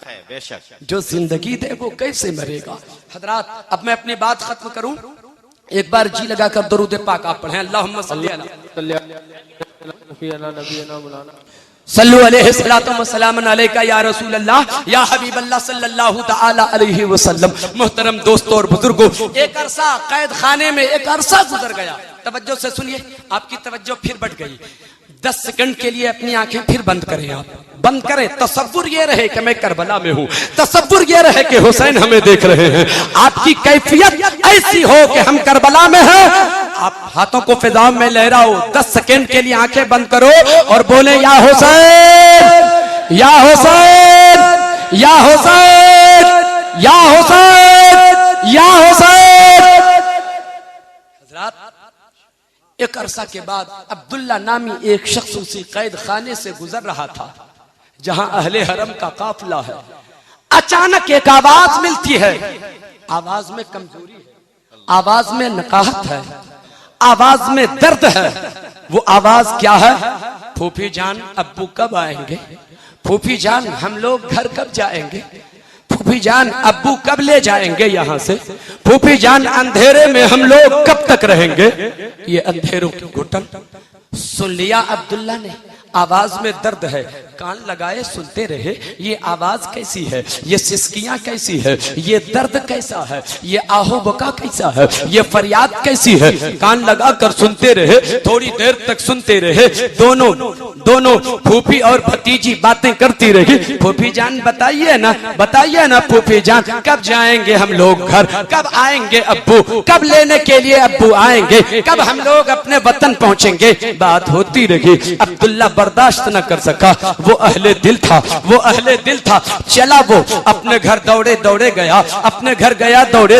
है बेशक। जो जिंदगी दे वो कैसे मरेगा? हजरात, अब मैं अपनी बात खत्म करूं, एक बार जी लगाकर दरूद पाक आप पढ़ें। अल्लाहुम्मा सल्ली सल्लु अलैहि सलातु व सलामुन अलैका या रसूल अल्लाह या हबीब अल्लाह सल्लल्लाहु तआला अलैहि वसल्लम। मोहतरम दोस्तों और बुजुर्गों, एक अरसा कैद खाने में एक अरसा गुजर गया। तवज्जो से सुनिए, आपकी तवज्जो फिर बढ़ गई। 10 सेकंड के लिए अपनी आंखें फिर बंद करें, आप बंद करें। तसव्वुर ये रहे कि मैं करबला में हूं, तसव्वुर ये रहे कि हुसैन हमें देख रहे हैं। आपकी कैफियत ऐसी हो कि हम करबला में हैं। आप हाथों को फिजा में लहराओ, 10 सेकंड के लिए आंखें बंद करो और बोले या हुसैन, या हुसैन, या हुसैन, या हुसैन, या हुसैन। हजरात, एक अरसा के बाद अब्दुल्ला नामी एक शख्स उसी कैद खाने से गुजर रहा था जहां अहले हरम का काफिला है। अचानक एक आवाज मिलती है, आवाज में कमजोरी है, आवाज में नकाहत है, आवाज में दर्द है। वो आवाज क्या है? फूफी जान अब्बू कब आएंगे? फूफी जान हम लोग घर कब जाएंगे, फूफी जान अब्बू कब ले जाएंगे यहाँ से, फूफी जान अंधेरे में हम लोग कब तक रहेंगे। ये अंधेरों की घुटन सुन लिया अब्दुल्ला ने, आवाज में दर्द है, कान लगाए सुनते रहे। ये आवाज कैसी है, ये सिसकियां कैसी है, ये दर्द कैसा है, ये आहो बका कैसा है, ये फरियाद कैसी है। कान लगा कर सुनते रहे, थोड़ी देर तक सुनते रहे। दोनों फूफी और भतीजी बातें करती रही। फूफी जान बताइए ना फूफी जान, कब जाएंगे हम लोग घर, कब आएंगे अब्बू, कब लेने के लिए अब्बू आएंगे, कब हम लोग अपने वतन पहुंचेंगे। बात होती रही। अब्दुल्ला बर्दाश्त न कर सका, वो अहले दिल था। चला वो अपने घर दौड़े गया, अपने घर गया दौड़े।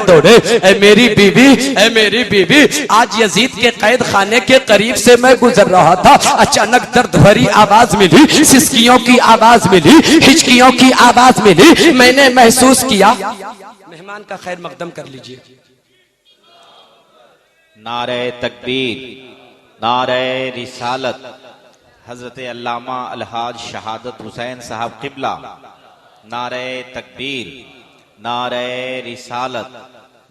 ऐ मेरी बीवी, आज यजीद के कैद खाने के करीब से मैं गुजर रहा था, अचानक दर्द भरी आवाज मिली, सिसकियों की आवाज मिली, हिचकियों की आवाज मिली। मैंने महसूस किया। मेहमान का खैर मकदम कर लीजिए। नारे तकबीर, नारे रिसालत, हजरत अल्लामा अलहाज शहादत हुसैन साहब किबला। नारे तकबीर, नारे रिसालत,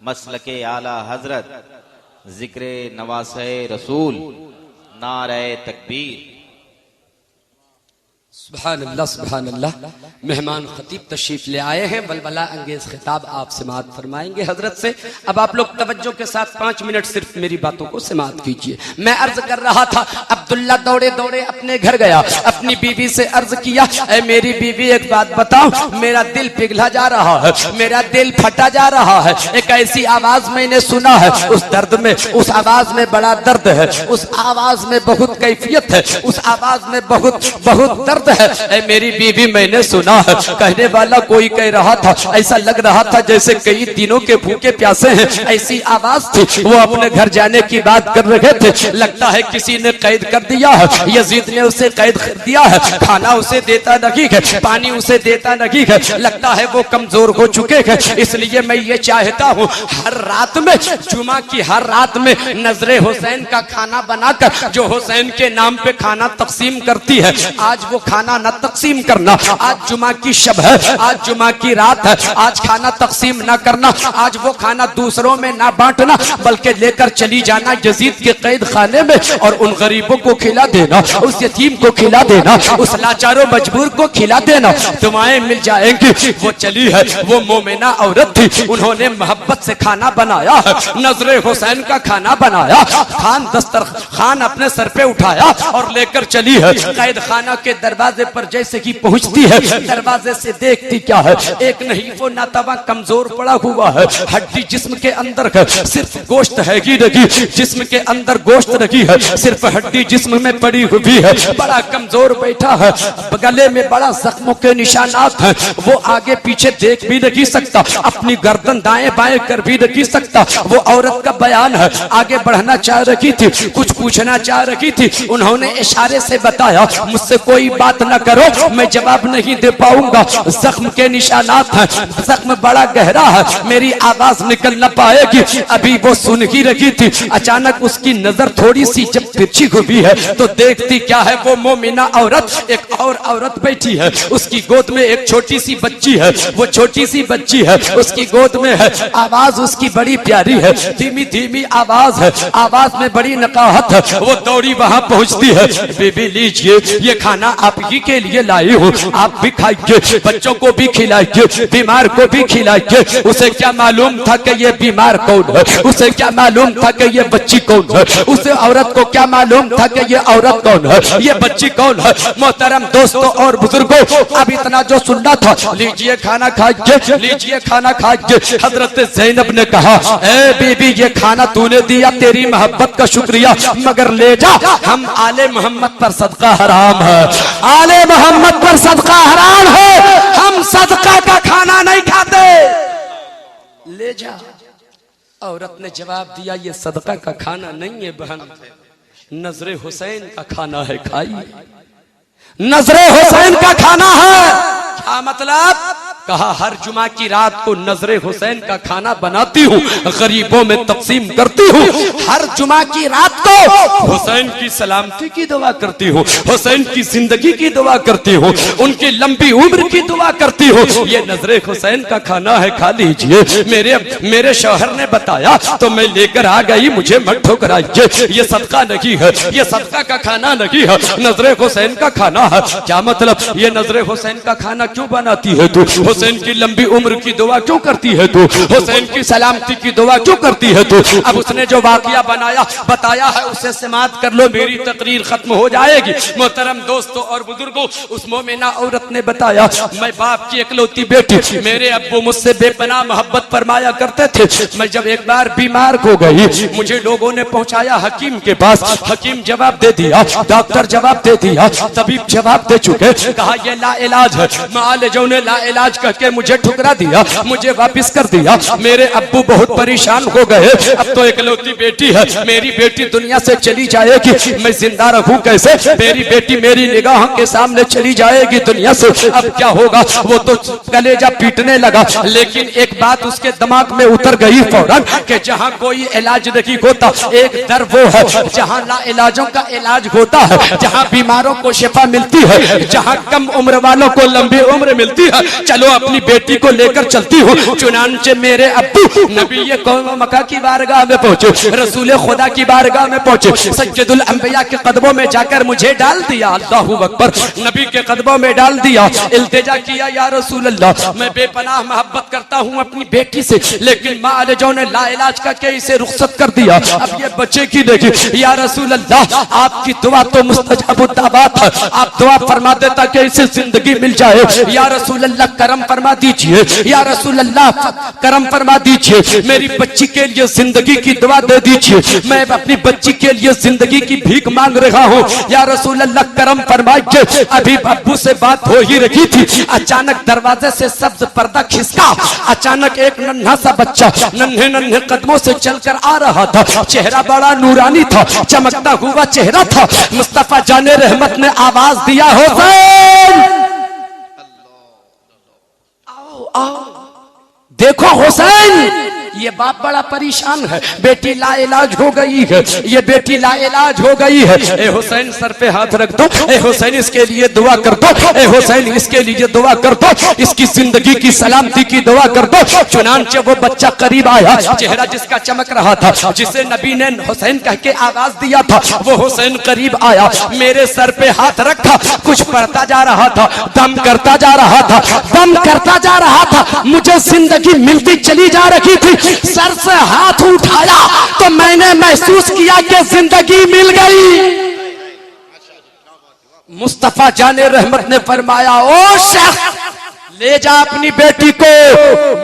मसलके आला हजरत, जिक्र नवासे रसूल। नारे तकबीर। सुभान अल्लाह। मेहमान खतीब तशरीफ ले आए हैं, बलबला अंगेज खिताब आप समाअत फरमाएंगे हजरत से। अब आप लोग तवज्जो के साथ 5 मिनट सिर्फ मेरी बातों को समाअत कीजिए। मैं अर्ज कर रहा था, अब्दुल्ला दौड़े अपने घर गया, अपनी बीवी से अर्ज किया, ऐ मेरी बीवी एक बात बताओ, मेरा दिल पिघला जा रहा है, मेरा दिल फटा जा रहा है। एक ऐसी आवाज मैंने सुना है, उस दर्द में, उस आवाज में बड़ा दर्द है, उस आवाज में बहुत कैफियत है, उस आवाज में बहुत दर्द है। ऐ मेरी बीवी मैंने सुना है। कहने वाला कोई कह रहा था, ऐसा लग रहा था जैसे कई दिनों के भूखे प्यासे हैं, ऐसी आवाज थी। वो अपने घर जाने की बात कर रहे थे, लगता है किसी ने कैद कर दिया है, यजीद ने उसे कैद कर दिया है, खाना उसे देता नहीं है, पानी उसे देता नहीं है, लगता है वो कमजोर हो चुके हैं। इसलिए मैं ये चाहता हूँ, हर रात में, जुमा की हर रात में नजरे हुसैन का खाना बनाकर, जो हुसैन के नाम पे खाना तकसीम करती है, आज वो खाना न तकसीम करना। आज जुमा की शब है, आज जुमा की रात है, आज खाना तकसीम न करना, आज वो खाना दूसरों में ना बांटना, बल्कि लेकर चली जाना यजीद के कैद खाने में और उन गरीबों को खिला देना, उस यतीम को खिला देना, उस लाचारों मजबूर को खिला देना, दुआएं मिल जाएंगी। वो चली है, वो मोमिना औरत थी, उन्होंने मोहब्बत से खाना बनाया है, नजरे हुसैन का खाना बनाया, खान अपने सर पे उठाया और लेकर चली है। कैद खाना के दरवाजे पर जैसे कि पहुंचती है, दरवाजे से देखती क्या है, एक नहीं वो नातवा कमजोर पड़ा हुआ है, हड्डी जिस्म के अंदर है, सिर्फ गोश्त है ही नहीं, जिस्म के अंदर गोश्त नहीं है, सिर्फ हड्डी जिस्म में पड़ी हुई है, बड़ा कमजोर बैठा है, गले में बड़ा जख्मों के निशानात हैं, वो आगे पीछे देख भी नहीं सकता, अपनी गर्दन दाएं बाएं कर भी नहीं सकता। वो औरत का बयान है, आगे बढ़ना चाह रही थी, कुछ पूछना चाह रही थी, उन्होंने इशारे से बताया, मुझसे कोई बात न करो, मैं जवाब नहीं दे पाऊंगा, जख्म के निशानात हैं, जख्म बड़ा गहरा है, मेरी आवाज निकल न पाएगी। अभी वो सुन ही रही थी, अचानक उसकी नजर थोड़ी सी जब तिरछी हुई है तो देखती क्या है, वो मोमिना औरत, एक और औरत बैठी है, उसकी गोद में एक छोटी सी बच्ची है, वो छोटी सी बच्ची है, उसकी गोद में है, आवाज उसकी बड़ी प्यारी है, धीमी धीमी आवाज है, आवाज में बड़ी नकाहत है। वो दौड़ी वहां पहुंचती है, बेबी लीजिए ये खाना आप ही के लिए लाई हूँ, आप भी खाइए, बच्चों को भी खिलाइए, बीमार को भी खिलाइए। उसे क्या मालूम था कि ये बीमार कौन है, उसे क्या मालूम था कि ये बच्ची कौन है, उसे औरत को क्या मालूम था कि ये औरत कौन है, ये बच्ची कौन है। मोहतरम दोस्तों और बुजुर्गों, अब इतना जो सुनना था, लीजिए खाना खाइए, लीजिए खाना खाइए। हजरत ज़ैनब ने कहा, ए बीबी ये खाना तूने दिया, तेरी मोहब्बत का शुक्रिया, मगर ले जा, हम आले मोहम्मद पर सदका हराम है, आले मोहम्मद पर सदका हराम है, हम सदका का खाना नहीं खाते, ले जा। औरत ने जवाब दिया, ये सदका का खाना नहीं है बहन, नजरे हुसैन का खाना है, खाइए, नजरे हुसैन का खाना है। क्या मतलब? कहा हर जुमा की रात को नजरे हुसैन का खाना बनाती हूँ, गरीबों में तकसीम करती हूँ। हर जुमा की रात को हुसैन की सलामती की दुआ करती हूँ, हुसैन की जिंदगी की दुआ करती हूँ, उनकी लंबी उम्र की दुआ करती हूँ। ये नजरे हुसैन का खाना है, खा लीजिए। मेरे शौहर ने बताया तो मैं लेकर आ गई, मुझे मत ठुकराइए, ये सदका नहीं है, ये सदका का खाना नहीं है, नजरे हुसैन का खाना है। क्या मतलब? ये नजरे हुसैन का खाना क्यों बनाती है तू? हुसैन की लंबी उम्र की दुआ क्यों करती है तू? हुसैन की सलामती की दुआ क्यों करती है तू? अब उसने जो वाकया बताया है उसे समाप्त कर लो, मेरी तकरीर खत्म हो जाएगी। मोहतरम दोस्तों और बुजुर्गों, उस मोमिना औरत ने बताया, मैं बाप की इकलौती बेटी, मेरे अब्बू मुझसे बेपनाह मोहब्बत फरमाया करते थे। मैं जब एक बार बीमार हो गई, मुझे लोगों ने पहुंचाया हकीम के पास, हकीम जवाब दे दिया, डॉक्टर जवाब दे दिया, तबीब जवाब दे चुके, कहा ये ला इलाज है। मालजों ने ला इलाज करके मुझे ठुकरा दिया, मुझे वापस कर दिया। मेरे अब्बू बहुत परेशान हो गए, अब तो इकलौती बेटी है, मेरी बेटी दुनिया से चली जाएगी, मैं जिंदा रहूं कैसे? मेरी बेटी मेरी निगाह के सामने चली जाएगी दुनिया से, अब क्या होगा? वो तो कलेजा पीटने लगा, लेकिन एक बात उसके दिमाग में उतर गई फौरन कि जहाँ कोई इलाज नहीं होता, एक दर वो है जहाँ ला इलाजों का इलाज होता है, जहाँ बीमारों को शिफा मिलती है, जहाँ कम उम्र वालों को लंबी उम्र मिलती है। चलो अपनी बेटी को लेकर चलती हूँ। चुनांचे मेरे अब्बू नबी कौम मक्का की बारगाह में पहुंचे, रसूल खुदा की बारगाह में पहुंचे, सज्जदुल अंबिया के कदमों में जाकर मुझे डाल दिया। अल्लाहू अकबर, नबी के कदमों में डाल दिया, इल्तिजा किया, या रसूल अल्लाह, मैं बेपनाह मोहब्बत करता हूँ अपनी बेटी से, लेकिन मालजों ने ला इलाज करके इसे रुखसत कर दिया, अब ये बच्चे की देखी। या रसूल अल्लाह, आपकी दुआ तो मुस्तजब दावत है, आप दुआ फरमा देता कि इसे जिंदगी मिल जाए। या रसूल अल्लाह करम फरमा दीजिए, या रसूल अल्लाह करम फरमा दीजिए, मेरी बच्ची के लिए जिंदगी की दुआ दे दीजिए, मैं अपनी बच्ची के लिए जिंदगी की भीख मांग रहा हूँ। या रसूल अल्लाह करम फरमाइए। अभी अब्बू से बात हो ही रही थी, अचानक दरवाजे से सब्ज पर्दा खिसका, अचानक एक नन्हा सा बच्चा नन्हे नन्हे कदमों से चलकर आ रहा था, चेहरा बड़ा नूरानी था, चमकता हुआ चेहरा था। मुस्तफा जाने रहमत ने आवाज दिया, हुसैन आओ आओ, देखो हुसैन। ये बाप बड़ा परेशान है, बेटी ला इलाज हो गई है, ये बेटी ला इलाज हो गई है। ए हुसैन सर पे हाथ रख दो, ए हुसैन इसके लिए दुआ कर दो, ए हुसैन इसके लिए दुआ कर दो, इसकी जिंदगी की सलामती की दुआ कर दो। चुनांचे वो बच्चा करीब आया, चेहरा जिसका चमक रहा था, जिसे नबी ने हुसैन कह के आवाज दिया था, वो हुसैन करीब आया, मेरे सर पे हाथ रखा, कुछ पढ़ता जा रहा था, दम करता जा रहा था, दम करता जा रहा था। मुझे जिंदगी मिलती चली जा रही थी, सर से हाथ उठाया तो मैंने महसूस किया कि जिंदगी मिल गई। मुस्तफा जाने रहमत ने फरमाया, ओ शेख ले जा अपनी बेटी को,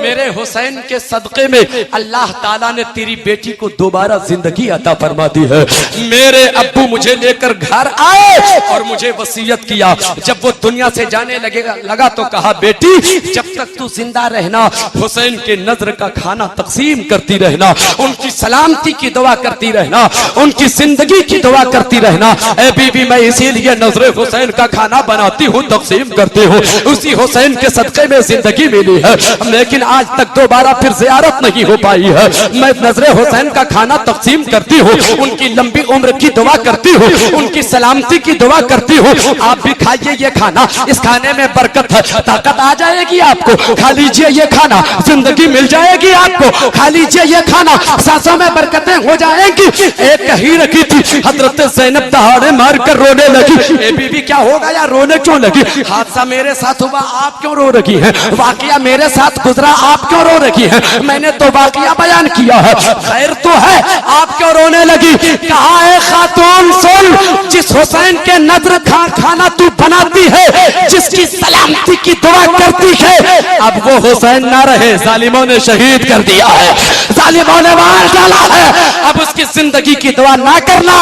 मेरे हुसैन के सदके में अल्लाह ताला ने तेरी बेटी को दोबारा जिंदगी अता फरमा दी है। मेरे अब्बू मुझे लेकर घर आए और मुझे वसीयत किया, जब वो दुनिया से जाने लगा तो कहा, बेटी जब तक तू जिंदा रहना हुसैन के नजर का खाना तकसीम करती रहना, उनकी सलामती की दुआ करती रहना, उनकी जिंदगी की दुआ करती रहना। ए बीबी, मैं इसीलिए नजर हुसैन का खाना बनाती हूँ, तकसीम करती हूँ, उसी हुसैन के सदके में जिंदगी मिली है, लेकिन आज तक दोबारा फिर जियारत नहीं हो पाई है। मैं नजरे हुसैन का खाना तकसीम करती हूँ, उनकी लंबी उम्र की दुआ करती हूँ, उनकी सलामती की दुआ करती हूँ। आप भी खाइए ये खाना, इस खाने में बरकत है, ताकत आ जाएगी आपको, खा लीजिए ये खाना, जिंदगी मिल जाएगी आपको, खा लीजिए ये खाना, सांसों में बरकतें हो जाएंगी। एक कही रखी थी, हजरत ज़ैनब दहाड़े मार कर रोने लगी। ए बीबी क्या हो गया, रोने क्यों लगी? हादसा मेरे साथ हुआ, आप क्यों रो रही है? वाकया मेरे साथ गुजरा, आप क्यों रो रही है? मैंने तो वाकया बयान किया है, खैर तो है, आप क्यों रोने लगी? कहा है खातून सुन, जिस हुसैन के नजर खाना तू बनाती है, जिसकी सलामती की दुआ करती है, अब वो हुसैन ना रहे, जालिमों ने शहीद कर दिया है, जालिमों ने मार डाला है, अब उसकी जिंदगी की दुआ ना करना,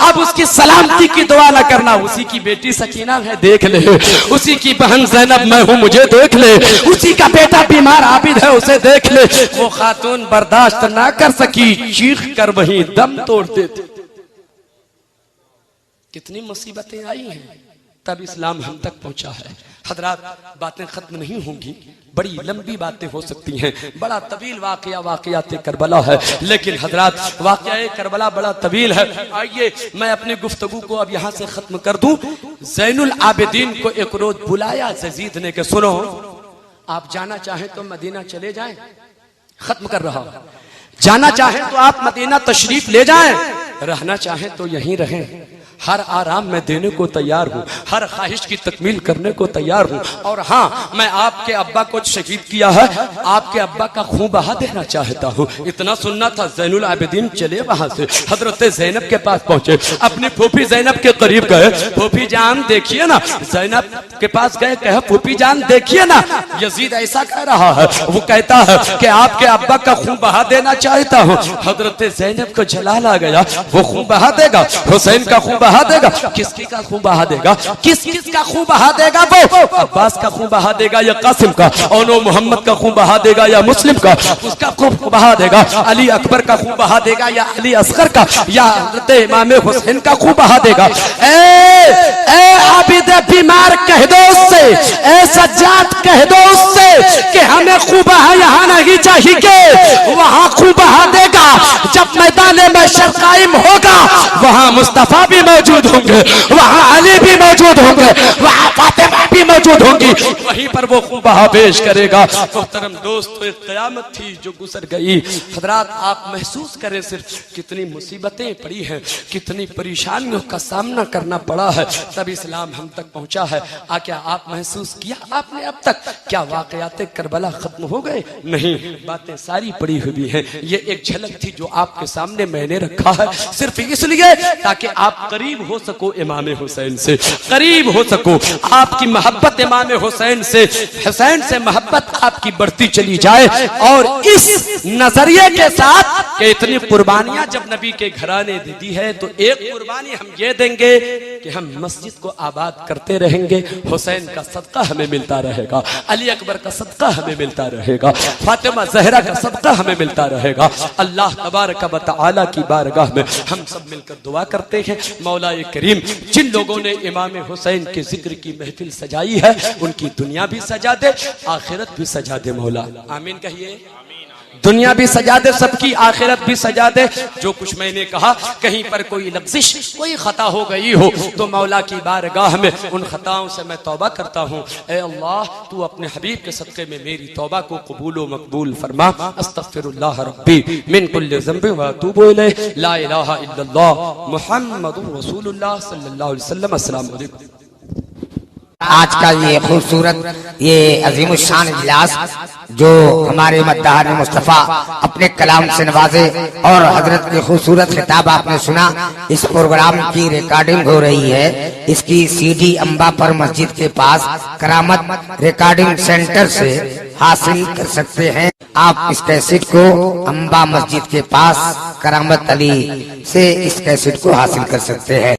अब उसकी सलामती की दुआ ना करना। उसी की बेटी सकीना है, देख ले, उसी की बहन ज़ैनब मैं हूं, मुझे देख ले, उसी का बेटा बीमार आबिद है, उसे देख ले। वो खातून बर्दाश्त ना कर सकी, चीख कर वहीं दम तोड़ देती। कितनी मुसीबतें आई हैं, तब इस्लाम हम तक पहुंचा है। हजरात, बातें खत्म नहीं होंगी, बड़ी लंबी बातें हो सकती हैं, बड़ा तवील वाक़यात करबला है, लेकिन हजरात वाक़या करबला बड़ा तवील है। आइए मैं अपनी गुफ्तगू को अब यहाँ से खत्म कर दूं। ज़ैनुल आबिदीन को एक रोज बुलाया यजीद ने कि सुनो, आप जाना चाहें तो मदीना चले जाएं, खत्म कर रहा हूं, जाना चाहें तो आप मदीना तशरीफ ले जाएं, रहना चाहें तो यहीं रहें, हर आराम में देने को तैयार हूँ, हर ख्वाहिश की तकमील करने को तैयार हूँ। और हाँ, मैं आपके अब्बा को शहीद किया है, आपके अब्बा का खून बहा देना चाहता हूँ। इतना सुनना था, ज़ैनुल आबिदीन चले वहां से हजरत ज़ैनब के पास पहुंचे, अपनी फूफी ज़ैनब के करीब गए। फूफी जान देखिए ना, ज़ैनब के पास गए, कहे फूफी जान देखिए ना, यजीद ऐसा कह रहा है, वो कहता है कि आपके अब्बा का खून बहा देना चाहता हूँ। हजरत ज़ैनब को जलाल आ गया, वो खून बहा देगा, हुसैन का खून बहा देगा, किसकी का खून बहा देगा, किस किस का खून बहा देगा, वो अब्बास का खून बहा देगा या कासिम का, और मोहम्मद का खून बहा देगा या मुस्लिम का, उसका खून बहा देगा, अली अकबर का खून बहा देगा या अली असगर का, या हज़रत इमाम हुसैन का खून बहा देगा। ए आबिद बीमार कह दो उससे, ए सज्जाद कह दो उससे कि हमें खून बहा यहाँ नहीं चाहिए, वहां खून बहा देगा। जब मैदान में शर कायम होगा, वहां मुस्तफा भी मौजूद होंगे, वहां अली भी मौजूद होंगे, वहां फातिमा भी मौजूद होंगी, वहीं पर वो खून बहा पेश करेगा। मोहतरम दोस्तों, एक क़यामत थी जो गुजर गई। हजरात, आप महसूस करें सिर्फ कितनी मुसीबतें पड़ी हैं, कितनी परेशानियों का सामना करना पड़ा है, तब इस्लाम हम तक पहुंचा है। क्या आप महसूस किया आपने अब तक? क्या वाक़यात करबला खत्म हो गए? नहीं, बातें सारी पड़ी हुई हैं। ये एक झलक थी जो आपके सामने मैंने रखा है, सिर्फ इसलिए ताकि आप करीब हो सको इमाम हुसैन से, करीब हो सको, आपकी मोहब्बत इमाम हुसैन से मोहब्बत आपकी बढ़ती चली जाए। और इस नजरिए के साथ कि इतनी कुर्बानियां जब नबी के घराने ने दी है, तो एक कुर्बानी हम ये देंगे कि हम मस्जिद को आबाद करते रहेंगे, हुसैन का सदका हमें मिलता रहेगा, अली अकबर का सदका हमें मिलता रहेगा, फातिमा ज़हरा का सदका हमें मिलता रहेगा। अल्लाह तबारक व तआला की बारगाह में हम सब मिलकर दुआ करते हैं, मौला करीम जिन लोगों ने इमाम हुसैन के जिक्र की महफिल सजाई है, उनकी दुनिया भी सजा दे, आखिरत भी सजा दे मौला। आमीन कहिए। दुनिया भी सजा दे, सबकी आखिरत भी सजा दे। जो कुछ मैंने कहा, कहीं पर कोई लफ्जिश, कोई खता हो गई हो, तो मौला की बारगाह में उन खताओं से मैं तौबा करता हूँ। ए अल्लाह, तू अपने हबीब के सदक़े में मेरी तौबा को कबूल व मकबूल फरमा। अस्तग़फिरुल्लाह रब्बी मिन कुल्लि ज़ंबिन व अतूबु इलैह, ला इलाहा इल्लल्लाह मुहम्मदुर रसूलुल्लाह सल्लल्लाहु अलैहि वसल्लम। अस्सलामु अलैकुम। आज का ये खूबसूरत, ये अजीमुशान इजलास जो हमारे मद्दार मुस्तफ़ा अपने कलाम से नवाजे और हजरत के खूबसूरत खिताब आपने सुना, इस प्रोग्राम की रिकॉर्डिंग हो रही है। इसकी सीडी अंबा पर मस्जिद के पास करामत रिकॉर्डिंग सेंटर से हासिल कर सकते हैं। आप इस कैसेट को अंबा मस्जिद के पास करामत अली से इस कैसेट को हासिल कर सकते हैं।